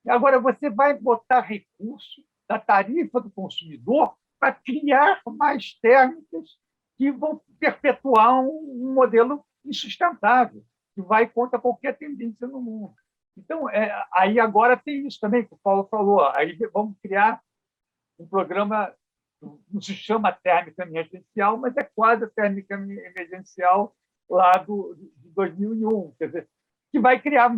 Agora, você vai botar recurso da tarifa do consumidor para criar mais térmicas que vão perpetuar um modelo insustentável, que vai contra qualquer tendência no mundo. Então, aí agora tem isso também que o Paulo falou. Aí vamos criar um programa, não se chama térmica emergencial, mas é quase a térmica emergencial lá de 2001, quer dizer, que vai criar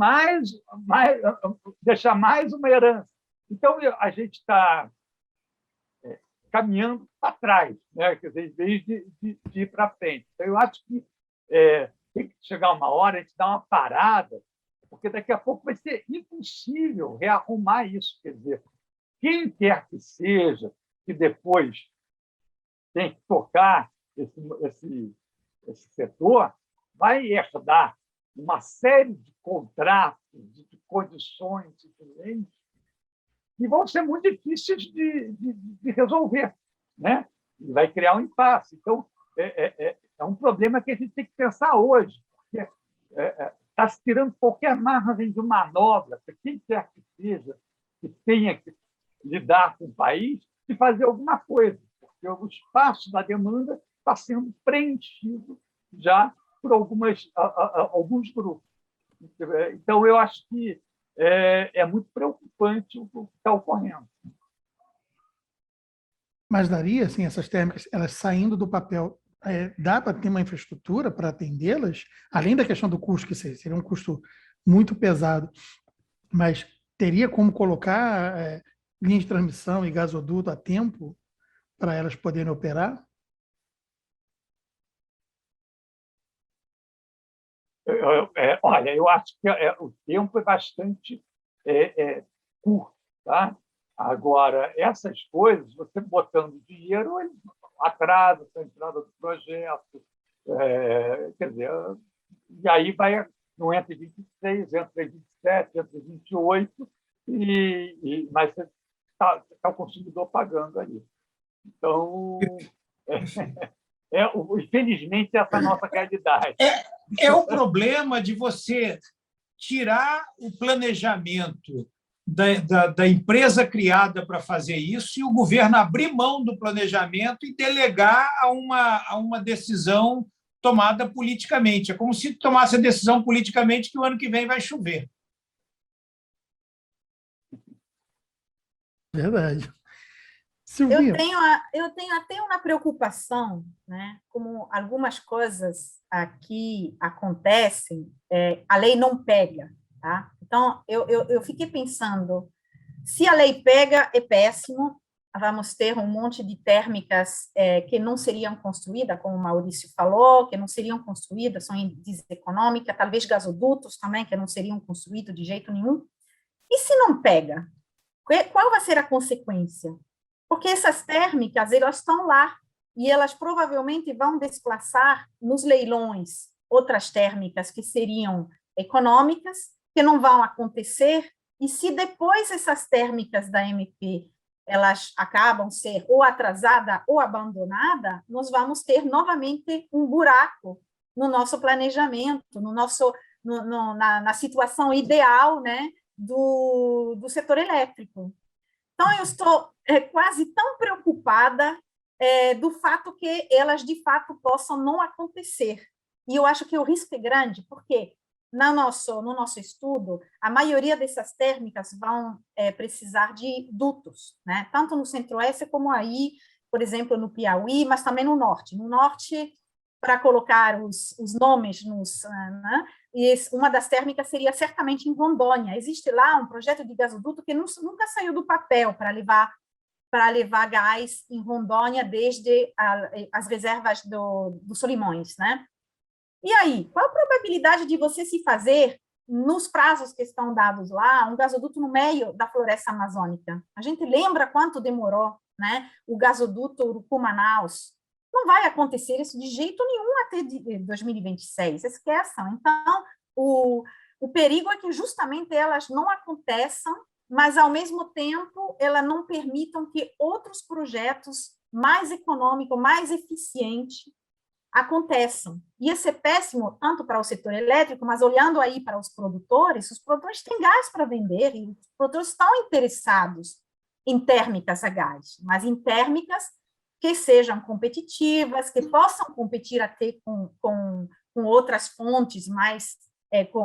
deixar mais uma herança. Então, a gente está caminhando para trás, né? Quer dizer, em vez de ir para frente. Então, eu acho que tem que chegar uma hora, a gente dá uma parada, porque daqui a pouco vai ser impossível rearrumar isso. Quer dizer, quem quer que seja, que depois tem que tocar esse setor, vai herdar uma série de contratos, de condições diferentes, que vão ser muito difíceis de resolver, né? E vai criar um impasse. Então, é um problema que a gente tem que pensar hoje, porque está se tirando qualquer margem de manobra para quem quer que seja, que tenha que lidar com o país, e fazer alguma coisa, porque o espaço da demanda está sendo preenchido já por alguns grupos. Então, eu acho que é muito preocupante o que está ocorrendo. Mas daria, assim, essas térmicas, elas saindo do papel, dá para ter uma infraestrutura para atendê-las, além da questão do custo, que seria um custo muito pesado, mas teria como colocar linha de transmissão e gasoduto a tempo para elas poderem operar? Olha, eu acho que o tempo é bastante curto, tá? Agora, essas coisas, você botando dinheiro, atrasa a entrada do projeto, quer dizer, e aí vai, não entra em 26, entra em 27, entra em 28, mas você está o consumidor pagando ali. Então, infelizmente, essa é a nossa realidade. É o problema de você tirar o planejamento da empresa criada para fazer isso e o governo abrir mão do planejamento e delegar a uma decisão tomada politicamente. É como se tomasse a decisão politicamente que o ano que vem vai chover. Verdade. Eu Silvia, tenho até uma preocupação, né? Como algumas coisas aqui acontecem, a lei não pega, tá? Então, eu fiquei pensando, se a lei pega, é péssimo, vamos ter um monte de térmicas que não seriam construídas, como o Maurício falou, que não seriam construídas, são deseconômicas, talvez gasodutos também, que não seriam construídos de jeito nenhum. E se não pega? Qual vai ser a consequência? Porque essas térmicas, elas estão lá, e elas provavelmente vão desplaçar nos leilões outras térmicas que seriam econômicas, que não vão acontecer, e se depois essas térmicas da MP elas acabam ser ou atrasada ou abandonada, nós vamos ter novamente um buraco no nosso planejamento, na situação ideal, né, do setor elétrico. Então, eu estou quase tão preocupada do fato que elas, de fato, possam não acontecer. E eu acho que o risco é grande, porque no nosso estudo, a maioria dessas térmicas vão precisar de dutos, né? Tanto no Centro-Oeste como aí, por exemplo, no Piauí, mas também no Norte. No Norte, para colocar os nomes né? E uma das térmicas seria certamente em Rondônia. Existe lá um projeto de gasoduto que nunca saiu do papel para levar gás em Rondônia desde as reservas do Solimões, né? E aí, qual a probabilidade de você se fazer nos prazos que estão dados lá, um gasoduto no meio da floresta amazônica. A gente lembra quanto demorou, né? O gasoduto Urucu-Manaus. Não vai acontecer isso de jeito nenhum até 2026, esqueçam. Então, o perigo é que justamente elas não aconteçam, mas, ao mesmo tempo, elas não permitam que outros projetos mais econômicos, mais eficientes, aconteçam. Ia ser péssimo tanto para o setor elétrico, mas olhando aí para os produtores têm gás para vender e os produtores estão interessados em térmicas a gás, mas em térmicas que sejam competitivas, que possam competir até com outras fontes mais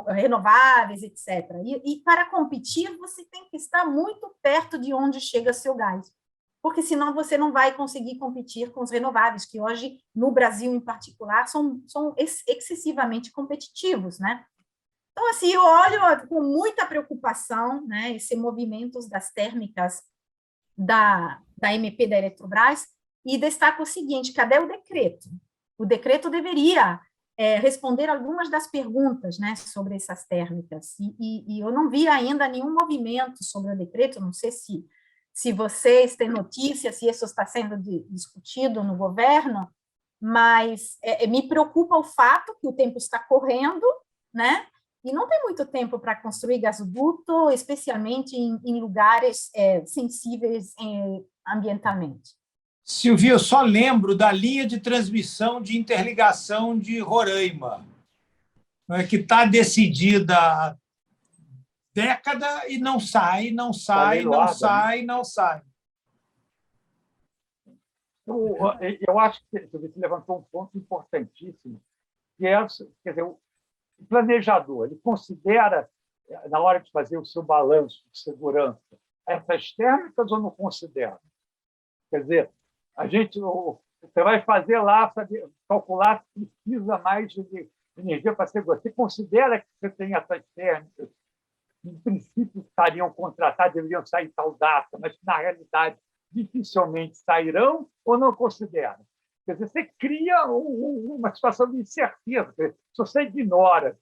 renováveis, etc. E para competir, você tem que estar muito perto de onde chega seu gás, porque senão você não vai conseguir competir com os renováveis, que hoje, no Brasil em particular, são excessivamente competitivos, né? Então, assim, eu olho com muita preocupação, né, esse movimento das térmicas da MP da Eletrobras, e destaco o seguinte: cadê o decreto? O decreto deveria responder algumas das perguntas, né, sobre essas térmicas, e eu não vi ainda nenhum movimento sobre o decreto. Não sei se vocês têm notícia, se isso está sendo discutido no governo, mas me preocupa o fato que o tempo está correndo, né? E não tem muito tempo para construir gasoduto, especialmente em lugares sensíveis ambientalmente. Silvia, eu só lembro da linha de transmissão de interligação de Roraima, que está decidida há década e não sai, não sai, não sai, não sai. Eu acho que você levantou um ponto importantíssimo, que é, quer dizer, o planejador, ele considera, na hora de fazer o seu balanço de segurança, essas térmicas ou não considera? Quer dizer, você vai fazer lá, calcular se precisa mais de energia para segurança. Você considera que você tem essas térmicas, que, em princípio, estariam contratadas, deveriam sair tal data, mas que, na realidade, dificilmente sairão, ou não considera? Quer dizer, você cria uma situação de incerteza. Se você ignora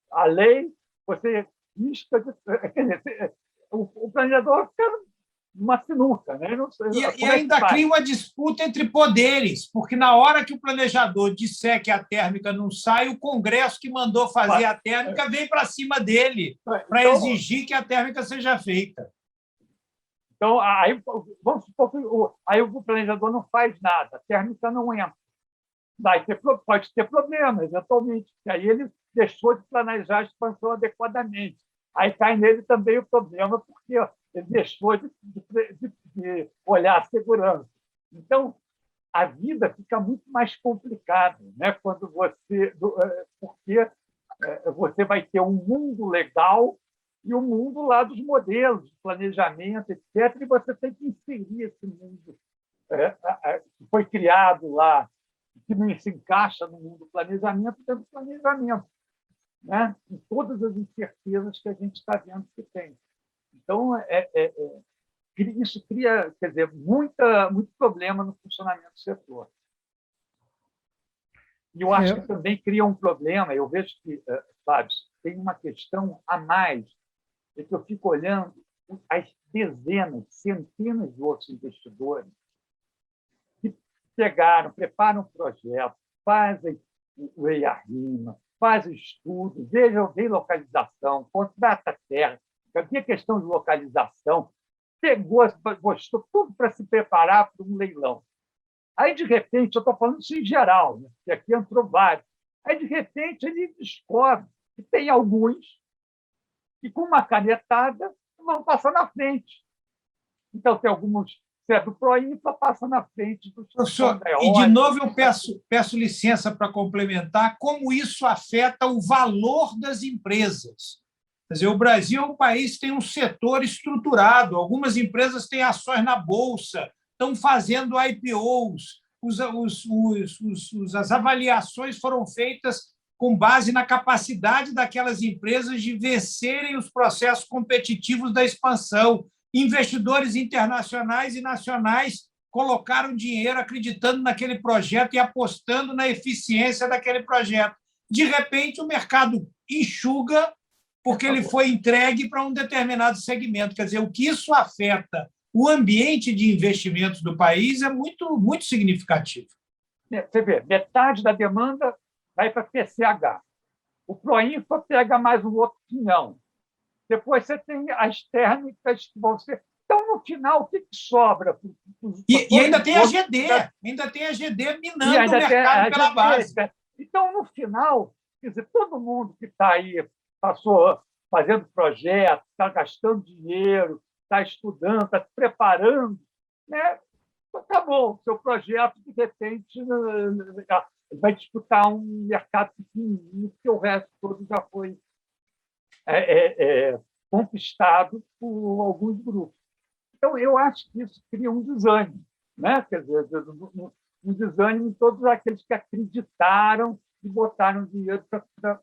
a lei, você risca de... Quer dizer, o planejador fica numa sinuca, né? Não sei, e ainda cria uma disputa entre poderes, porque na hora que o planejador disser que a térmica não sai, o Congresso que mandou fazer a térmica vem para cima dele para exigir que a térmica seja feita. Então, aí, vamos supor que aí o planejador não faz nada, a térmica não entra. Pode ter problema, eventualmente, porque aí ele deixou de planejar a expansão adequadamente. Aí cai nele também o problema, porque ele deixou de olhar a segurança. Então, a vida fica muito mais complicada, né? Porque você vai ter um mundo legal e o mundo lá dos modelos, de planejamento, etc., e você tem que inserir esse mundo que foi criado lá, que não se encaixa no mundo do planejamento, dentro do planejamento, né? Com todas as incertezas que a gente está vendo que tem. Então, isso cria, quer dizer, muito problema no funcionamento do setor. E eu acho que também cria um problema, eu vejo que, Fábio, tem uma questão a mais, é que eu fico olhando as dezenas, centenas de outros investidores que preparam um projeto, fazem o EIA-RIMA, fazem estudo, veem localização, contrata terra, havia questão de localização, postou tudo para se preparar para um leilão. Aí, de repente, eu estou falando isso em geral, né? Porque aqui entrou vários. Aí, de repente, ele descobre que tem alguns que, com uma canetada, vão passar na frente. Então, tem alguns, se é do PROINFRA, passa na frente do... Professor, e, de novo, eu peço licença para complementar como isso afeta o valor das empresas. Quer dizer, o Brasil é um país que tem um setor estruturado, algumas empresas têm ações na Bolsa, estão fazendo IPOs, as avaliações foram feitas com base na capacidade daquelas empresas de vencerem os processos competitivos da expansão. Investidores internacionais e nacionais colocaram dinheiro acreditando naquele projeto e apostando na eficiência daquele projeto. De repente, o mercado enxuga porque ele foi entregue para um determinado segmento. Quer dizer, o que isso afeta o ambiente de investimentos do país é muito, muito significativo. Você vê, metade da demanda vai para PCH. O Proinfa pega mais um outro pinhão. Depois você tem as térmicas que vão ser... Então, no final, o que sobra? E ainda tem a GD, ainda tem a GD minando o mercado pela base. Então, no final, quer dizer, todo mundo que está aí, passou fazendo projeto, está gastando dinheiro, está estudando, está se preparando, né? Tá bom, seu projeto, de repente, vai disputar um mercado pequenininho, porque o resto todo já foi conquistado por alguns grupos. Então, eu acho que isso cria um desânimo, né? Quer dizer, um desânimo em todos aqueles que acreditaram e botaram dinheiro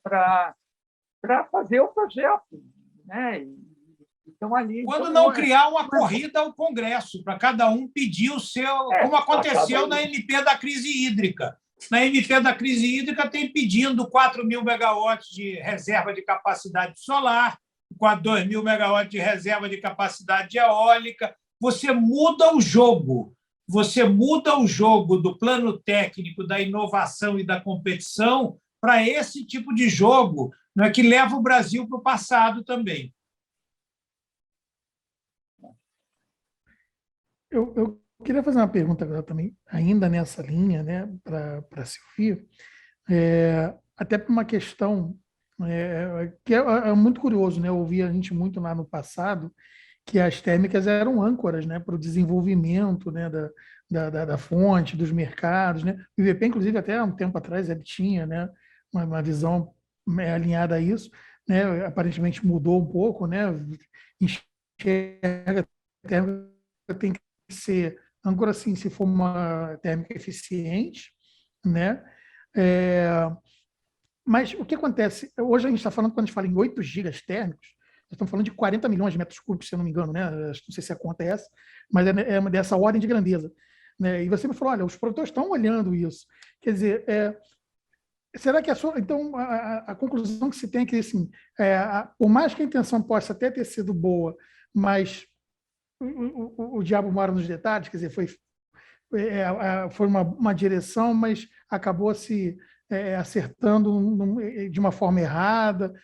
para fazer o projeto, né? Então, ali, quando não criar uma corrida ao Congresso, para cada um pedir o seu, como aconteceu na MP da crise hídrica. Na MP da crise hídrica tem pedindo 4.000 megawatts de reserva de capacidade solar, 2.000 megawatts de reserva de capacidade eólica. Você muda o jogo. Você muda o jogo do plano técnico, da inovação e da competição para esse tipo de jogo, não é, que leva o Brasil para o passado também. Eu queria fazer uma pergunta agora também, ainda nessa linha, né, para a Silvia, até por uma questão que é muito curioso, né? Eu ouvi a gente muito lá no passado que as térmicas eram âncoras, né, para o desenvolvimento, né, da fonte, dos mercados, né? O IVP, inclusive, até há um tempo atrás, ele tinha, né, uma visão alinhada a isso, né? Aparentemente mudou um pouco, né? Enxerga a térmica tem que ser âncora, assim, se for uma térmica eficiente, né? Mas o que acontece? Hoje a gente está falando, quando a gente fala em 8 gigas térmicos, nós estamos falando de 40 milhões de metros cúbicos, se eu não me engano, né? Não sei se a conta é essa, mas é dessa ordem de grandeza, né? E você me falou, olha, os produtores estão olhando isso. Quer dizer, será que então a conclusão que se tem é que, assim, por mais que a intenção possa até ter sido boa, mas o diabo mora nos detalhes, quer dizer, foi uma direção, mas acabou se acertando de uma forma errada,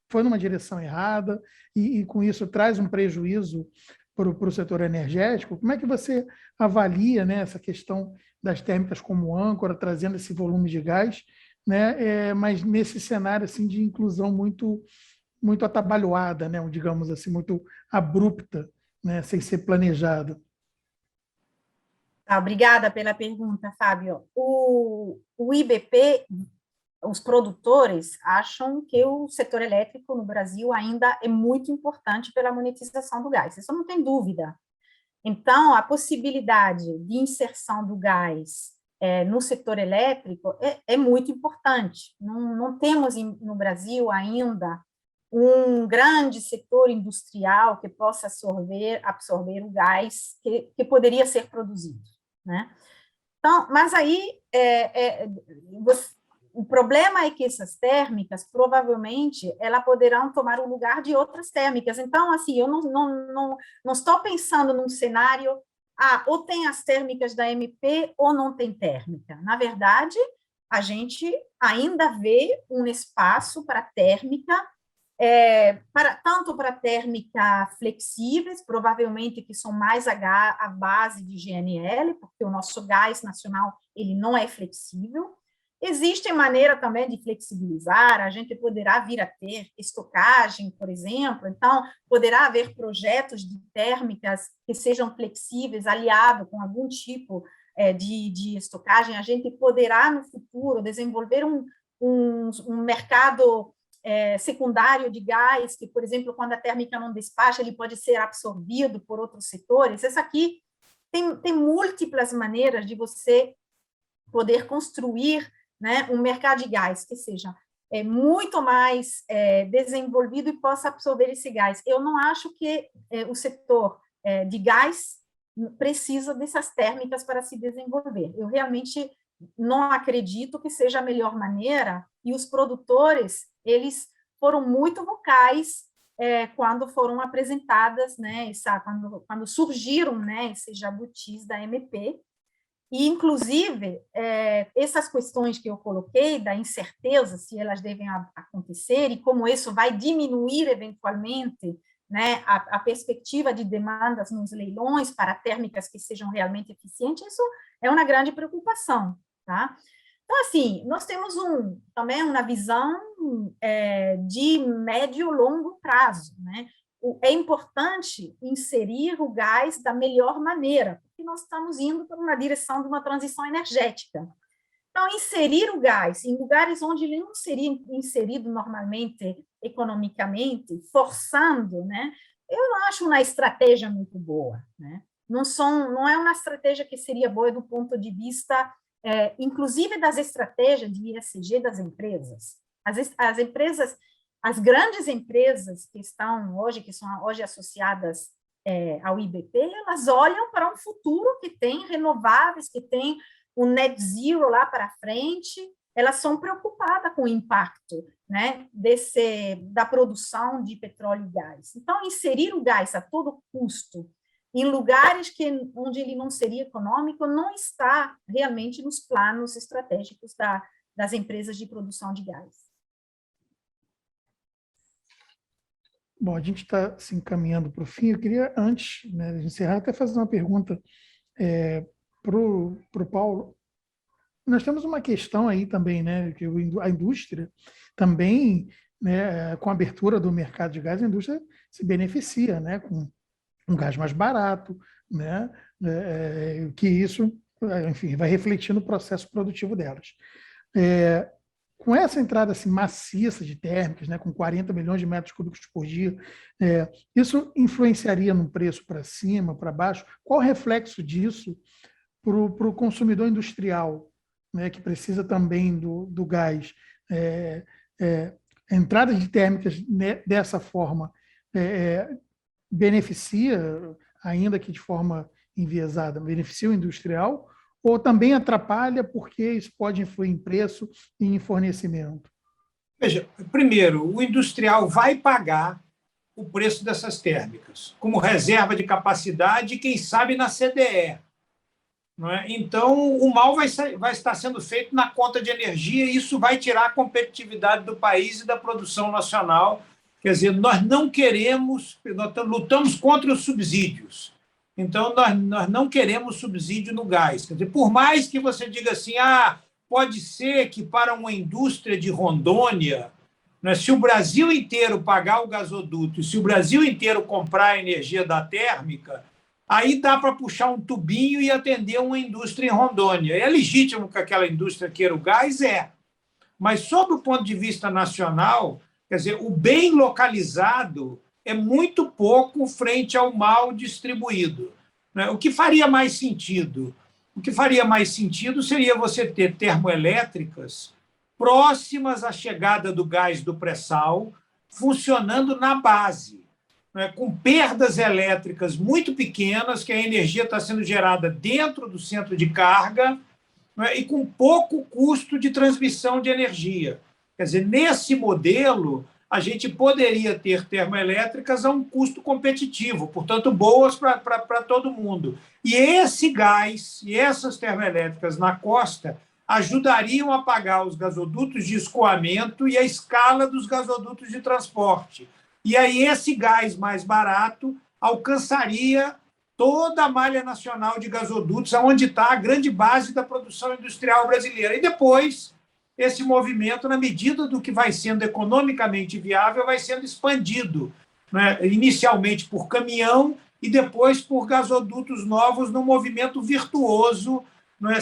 foi numa direção errada, e com isso traz um prejuízo para o setor energético. Como é que você avalia, né, essa questão das térmicas como âncora, trazendo esse volume de gás, né, mas nesse cenário assim, de inclusão muito, muito atabalhoada, né, digamos assim, muito abrupta, né, sem ser planejada? Obrigada pela pergunta, Fábio. O IBP, os produtores acham que o setor elétrico no Brasil ainda é muito importante pela monetização do gás, isso não tem dúvida. Então, a possibilidade de inserção do gás no setor elétrico é muito importante. Não temos no Brasil ainda um grande setor industrial que possa absorver o gás que poderia ser produzido, né? Então, mas aí o problema é que essas térmicas provavelmente elas poderão tomar o lugar de outras térmicas. Então, assim, eu não estou pensando num cenário ou tem as térmicas da MP ou não tem térmica. Na verdade, a gente ainda vê um espaço para térmica, tanto para térmica flexíveis, provavelmente que são mais à base de GNL, porque o nosso gás nacional ele não é flexível. Existe maneira também de flexibilizar, a gente poderá vir a ter estocagem, por exemplo, então poderá haver projetos de térmicas que sejam flexíveis, aliado com algum tipo de estocagem, a gente poderá no futuro desenvolver um mercado secundário de gás, que, por exemplo, quando a térmica não despacha, ele pode ser absorvido por outros setores. Essa aqui tem múltiplas maneiras de você poder construir, né, um mercado de gás que seja muito mais desenvolvido e possa absorver esse gás. Eu não acho que o setor de gás precisa dessas térmicas para se desenvolver. Eu realmente não acredito que seja a melhor maneira, e os produtores, eles foram muito vocais quando foram apresentadas, né, quando surgiram, né, esses jabutis da MP. E, inclusive, essas questões que eu coloquei, da incerteza, se elas devem acontecer, e como isso vai diminuir, eventualmente, né, a perspectiva de demandas nos leilões para térmicas que sejam realmente eficientes, isso é uma grande preocupação, tá? Então, assim, nós temos também uma visão de médio e longo prazo, né? É importante inserir o gás da melhor maneira, porque nós estamos indo para uma direção de uma transição energética. Então, inserir o gás em lugares onde ele não seria inserido normalmente, economicamente, forçando, né? Eu não acho uma estratégia muito boa, né? Não é uma estratégia que seria boa do ponto de vista, inclusive, das estratégias de ESG das empresas. As empresas, as grandes empresas que são hoje associadas ao IBP, elas olham para um futuro que tem renováveis, que tem o net zero lá para frente, elas são preocupadas com o impacto, né, da produção de petróleo e gás. Então, inserir o gás a todo custo em lugares onde ele não seria econômico não está realmente nos planos estratégicos das empresas de produção de gás. Bom, a gente está se encaminhando para o fim. Eu queria, antes, né, de encerrar, até fazer uma pergunta para o Paulo. Nós temos uma questão aí também, né, que a indústria também, né, com a abertura do mercado de gás, a indústria se beneficia, né, com um gás mais barato, né, que isso, enfim, vai refletir no processo produtivo delas. Com essa entrada assim, maciça de térmicas, né, com 40 milhões de metros cúbicos por dia, isso influenciaria no preço para cima, para baixo? Qual o reflexo disso para o consumidor industrial, né, que precisa também do gás? A entrada de térmicas, né, dessa forma beneficia, ainda que de forma enviesada, beneficia o industrial, ou também atrapalha porque isso pode influir em preço e em fornecimento? Veja, primeiro, o industrial vai pagar o preço dessas térmicas, como reserva de capacidade, quem sabe na CDE. Não é? Então, o mal vai estar sendo feito na conta de energia e isso vai tirar a competitividade do país e da produção nacional. Quer dizer, nós não queremos, nós lutamos contra os subsídios. Então, nós não queremos subsídio no gás. Quer dizer, por mais que você diga assim, pode ser que para uma indústria de Rondônia, né, se o Brasil inteiro pagar o gasoduto, se o Brasil inteiro comprar a energia da térmica, aí dá para puxar um tubinho e atender uma indústria em Rondônia. É legítimo que aquela indústria queira o gás? Mas, sob o ponto de vista nacional, quer dizer, o bem localizado é muito pouco frente ao mal distribuído. O que faria mais sentido? O que faria mais sentido seria você ter termoelétricas próximas à chegada do gás do pré-sal, funcionando na base, com perdas elétricas muito pequenas, que a energia está sendo gerada dentro do centro de carga, e com pouco custo de transmissão de energia. Quer dizer, nesse modelo, a gente poderia ter termoelétricas a um custo competitivo, portanto, boas para todo mundo. E esse gás e essas termoelétricas na costa ajudariam a pagar os gasodutos de escoamento e a escala dos gasodutos de transporte. E aí esse gás mais barato alcançaria toda a malha nacional de gasodutos, onde está a grande base da produção industrial brasileira. E depois, esse movimento, na medida do que vai sendo economicamente viável, vai sendo expandido, né? Inicialmente por caminhão e depois por gasodutos novos, num movimento virtuoso, não é?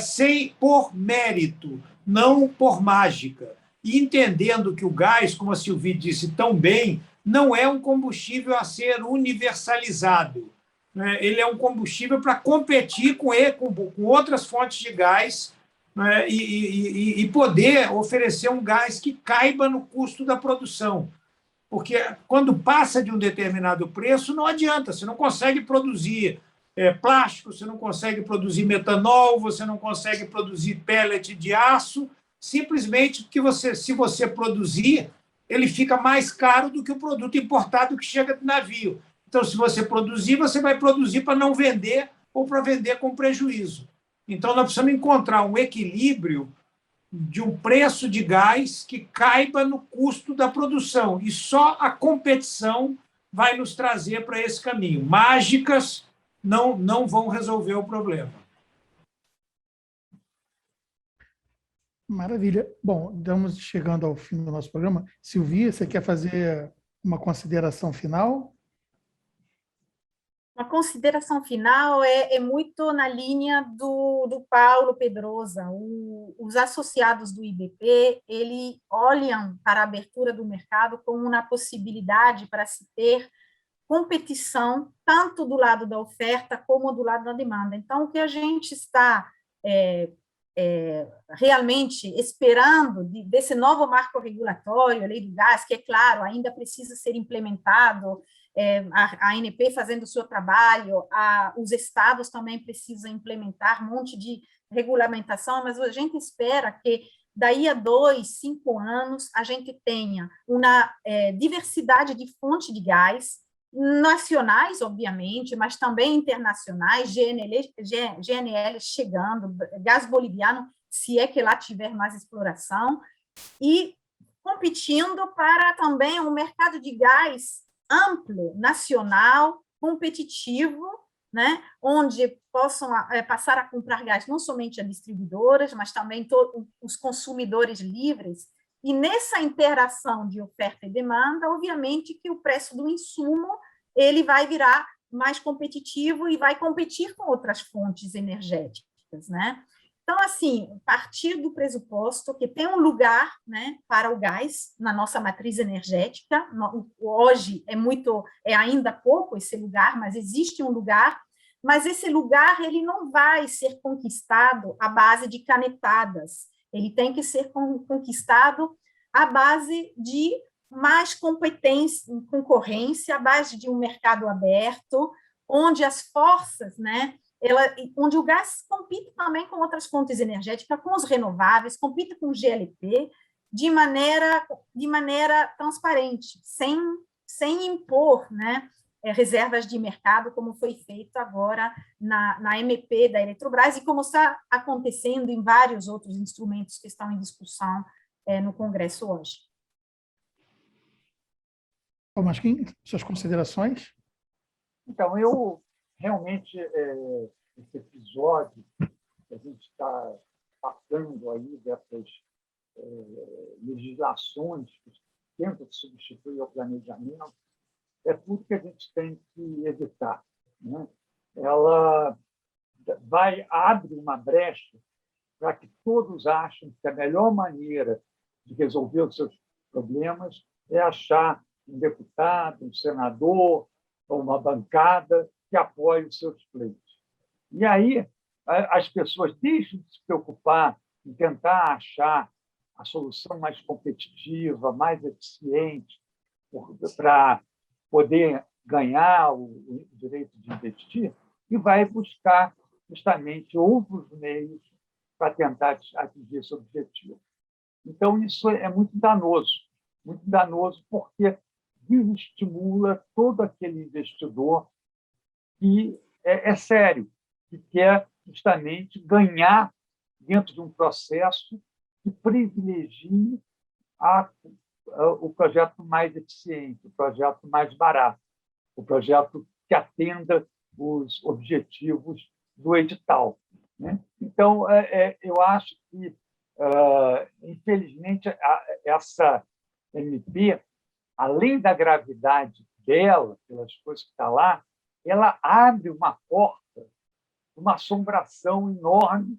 Por mérito, não por mágica. E entendendo que o gás, como a Sylvie disse tão bem, não é um combustível a ser universalizado. Ele é um combustível para competir com outras fontes de gás, né, e poder oferecer um gás que caiba no custo da produção. Porque quando passa de um determinado preço, não adianta, você não consegue produzir plástico, você não consegue produzir metanol, você não consegue produzir pellet de aço, simplesmente porque se você produzir, ele fica mais caro do que o produto importado que chega do navio. Então, se você produzir, você vai produzir para não vender ou para vender com prejuízo. Então, nós precisamos encontrar um equilíbrio de um preço de gás que caiba no custo da produção. E só a competição vai nos trazer para esse caminho. Mágicas não vão resolver o problema. Maravilha. Bom, estamos chegando ao fim do nosso programa. Silvia, você quer fazer uma consideração final? Uma consideração final é muito na linha do Paulo Pedrosa. Os associados do IBP, eles olham para a abertura do mercado como uma possibilidade para se ter competição, tanto do lado da oferta como do lado da demanda. Então, o que a gente está realmente esperando desse novo marco regulatório, a lei do gás, que, é claro, ainda precisa ser implementado, a ANP fazendo o seu trabalho, os estados também precisam implementar um monte de regulamentação, mas a gente espera que daí a 2, 5 anos a gente tenha uma diversidade de fontes de gás, nacionais, obviamente, mas também internacionais, GNL chegando, gás boliviano, se é que lá tiver mais exploração, e competindo para também um mercado de gás amplo, nacional, competitivo, né, onde possam passar a comprar gás não somente as distribuidoras, mas também os consumidores livres. E nessa interação de oferta e demanda, obviamente que o preço do insumo ele vai virar mais competitivo e vai competir com outras fontes energéticas, né? Então, assim, partir do pressuposto que tem um lugar, né, para o gás na nossa matriz energética. Hoje é ainda pouco esse lugar, mas existe um lugar. Mas esse lugar ele não vai ser conquistado à base de canetadas. Ele tem que ser conquistado à base de mais competência, concorrência, à base de um mercado aberto, onde as forças, né, onde o gás compite também com outras fontes energéticas, com os renováveis, compite com o GLP, de maneira transparente, sem impor, né, reservas de mercado, como foi feito agora na MP da Eletrobras e como está acontecendo em vários outros instrumentos que estão em discussão no Congresso hoje. Masquim, suas considerações? Então, eu realmente, esse episódio que a gente está passando aí dessas legislações que tentam substituir o planejamento, é tudo que a gente tem que evitar, né? Ela abre uma brecha para que todos achem que a melhor maneira de resolver os seus problemas é achar um deputado, um senador ou uma bancada que apoie os seus pleitos. E aí as pessoas deixam de se preocupar em tentar achar a solução mais competitiva, mais eficiente para poder ganhar o direito de investir e vai buscar justamente outros meios para tentar atingir esse objetivo. Então, isso é muito danoso porque desestimula todo aquele investidor que é sério, que quer justamente ganhar dentro de um processo que privilegie o projeto mais eficiente, o projeto mais barato, o projeto que atenda os objetivos do edital, né? Então, eu acho que, infelizmente, essa MP, além da gravidade dela, pelas coisas que estão lá, ela abre uma porta, uma assombração enorme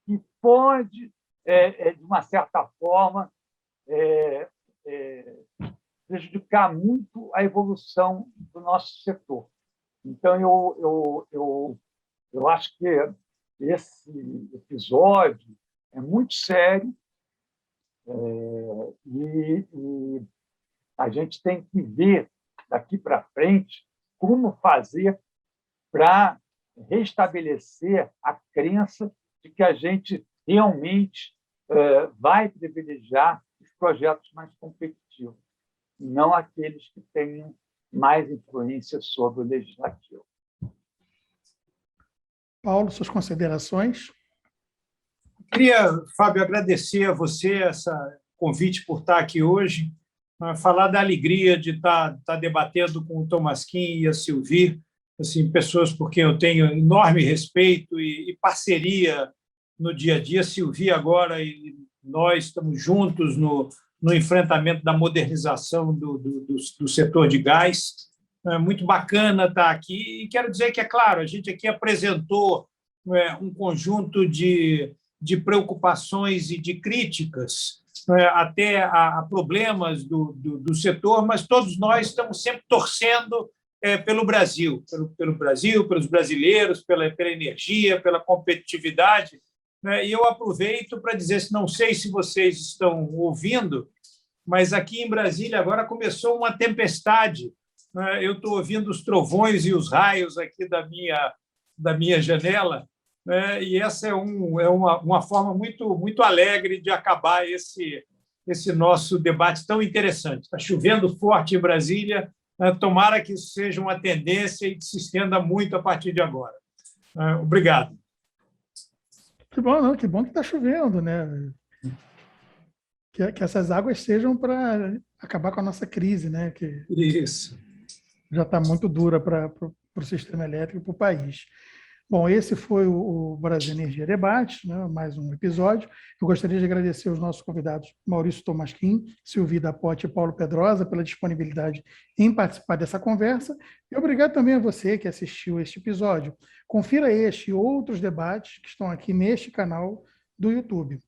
que pode, de uma certa forma, prejudicar muito a evolução do nosso setor. Então, eu acho que esse episódio é muito sério e a gente tem que ver daqui para frente como fazer para restabelecer a crença de que a gente realmente vai privilegiar os projetos mais competitivos. não aqueles que tenham mais influência sobre o legislativo. Paulo, suas considerações? Queria, Fábio, agradecer a você esse convite por estar aqui hoje, falar da alegria de estar debatendo com o Tomasquim e a Sylvie, assim, pessoas por quem eu tenho enorme respeito e parceria no dia a dia. Sylvie agora e nós estamos juntos no enfrentamento da modernização do setor de gás. É muito bacana estar aqui. E quero dizer que, é claro, a gente aqui apresentou um conjunto de preocupações e de críticas até a problemas do setor, mas todos nós estamos sempre torcendo pelo Brasil, pelo Brasil, pelos brasileiros, pela energia, pela competitividade. E eu aproveito para dizer, não sei se vocês estão ouvindo, mas aqui em Brasília agora começou uma tempestade. Eu estou ouvindo os trovões e os raios aqui da minha janela, e essa é uma forma muito alegre de acabar esse nosso debate tão interessante. Está chovendo forte em Brasília, tomara que isso seja uma tendência e que se estenda muito a partir de agora. Obrigado. Que bom, não? Que bom que está chovendo, né? Que essas águas sejam para acabar com a nossa crise, né? Que Isso. já está muito dura para o sistema elétrico e para o país. Bom, esse foi o Brasil Energia Debate, né? Mais um episódio. Eu gostaria de agradecer aos nossos convidados Maurício Tomasquim, Sylvie Dapote e Paulo Pedrosa pela disponibilidade em participar dessa conversa. E obrigado também a você que assistiu este episódio. Confira este e outros debates que estão aqui neste canal do YouTube.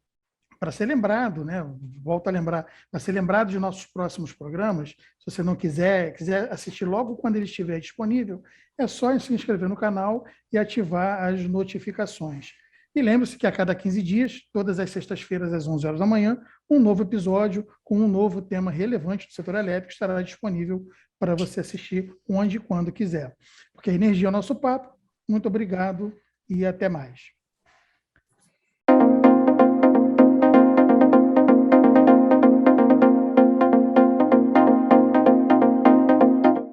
Para ser lembrado, né? Volto a lembrar, para ser lembrado de nossos próximos programas, se você não quiser assistir logo quando ele estiver disponível, é só se inscrever no canal e ativar as notificações. E lembre-se que a cada 15 dias, todas as sextas-feiras às 11 horas da manhã, um novo episódio com um novo tema relevante do setor elétrico estará disponível para você assistir onde e quando quiser. Porque a energia é o nosso papo. Muito obrigado e até mais.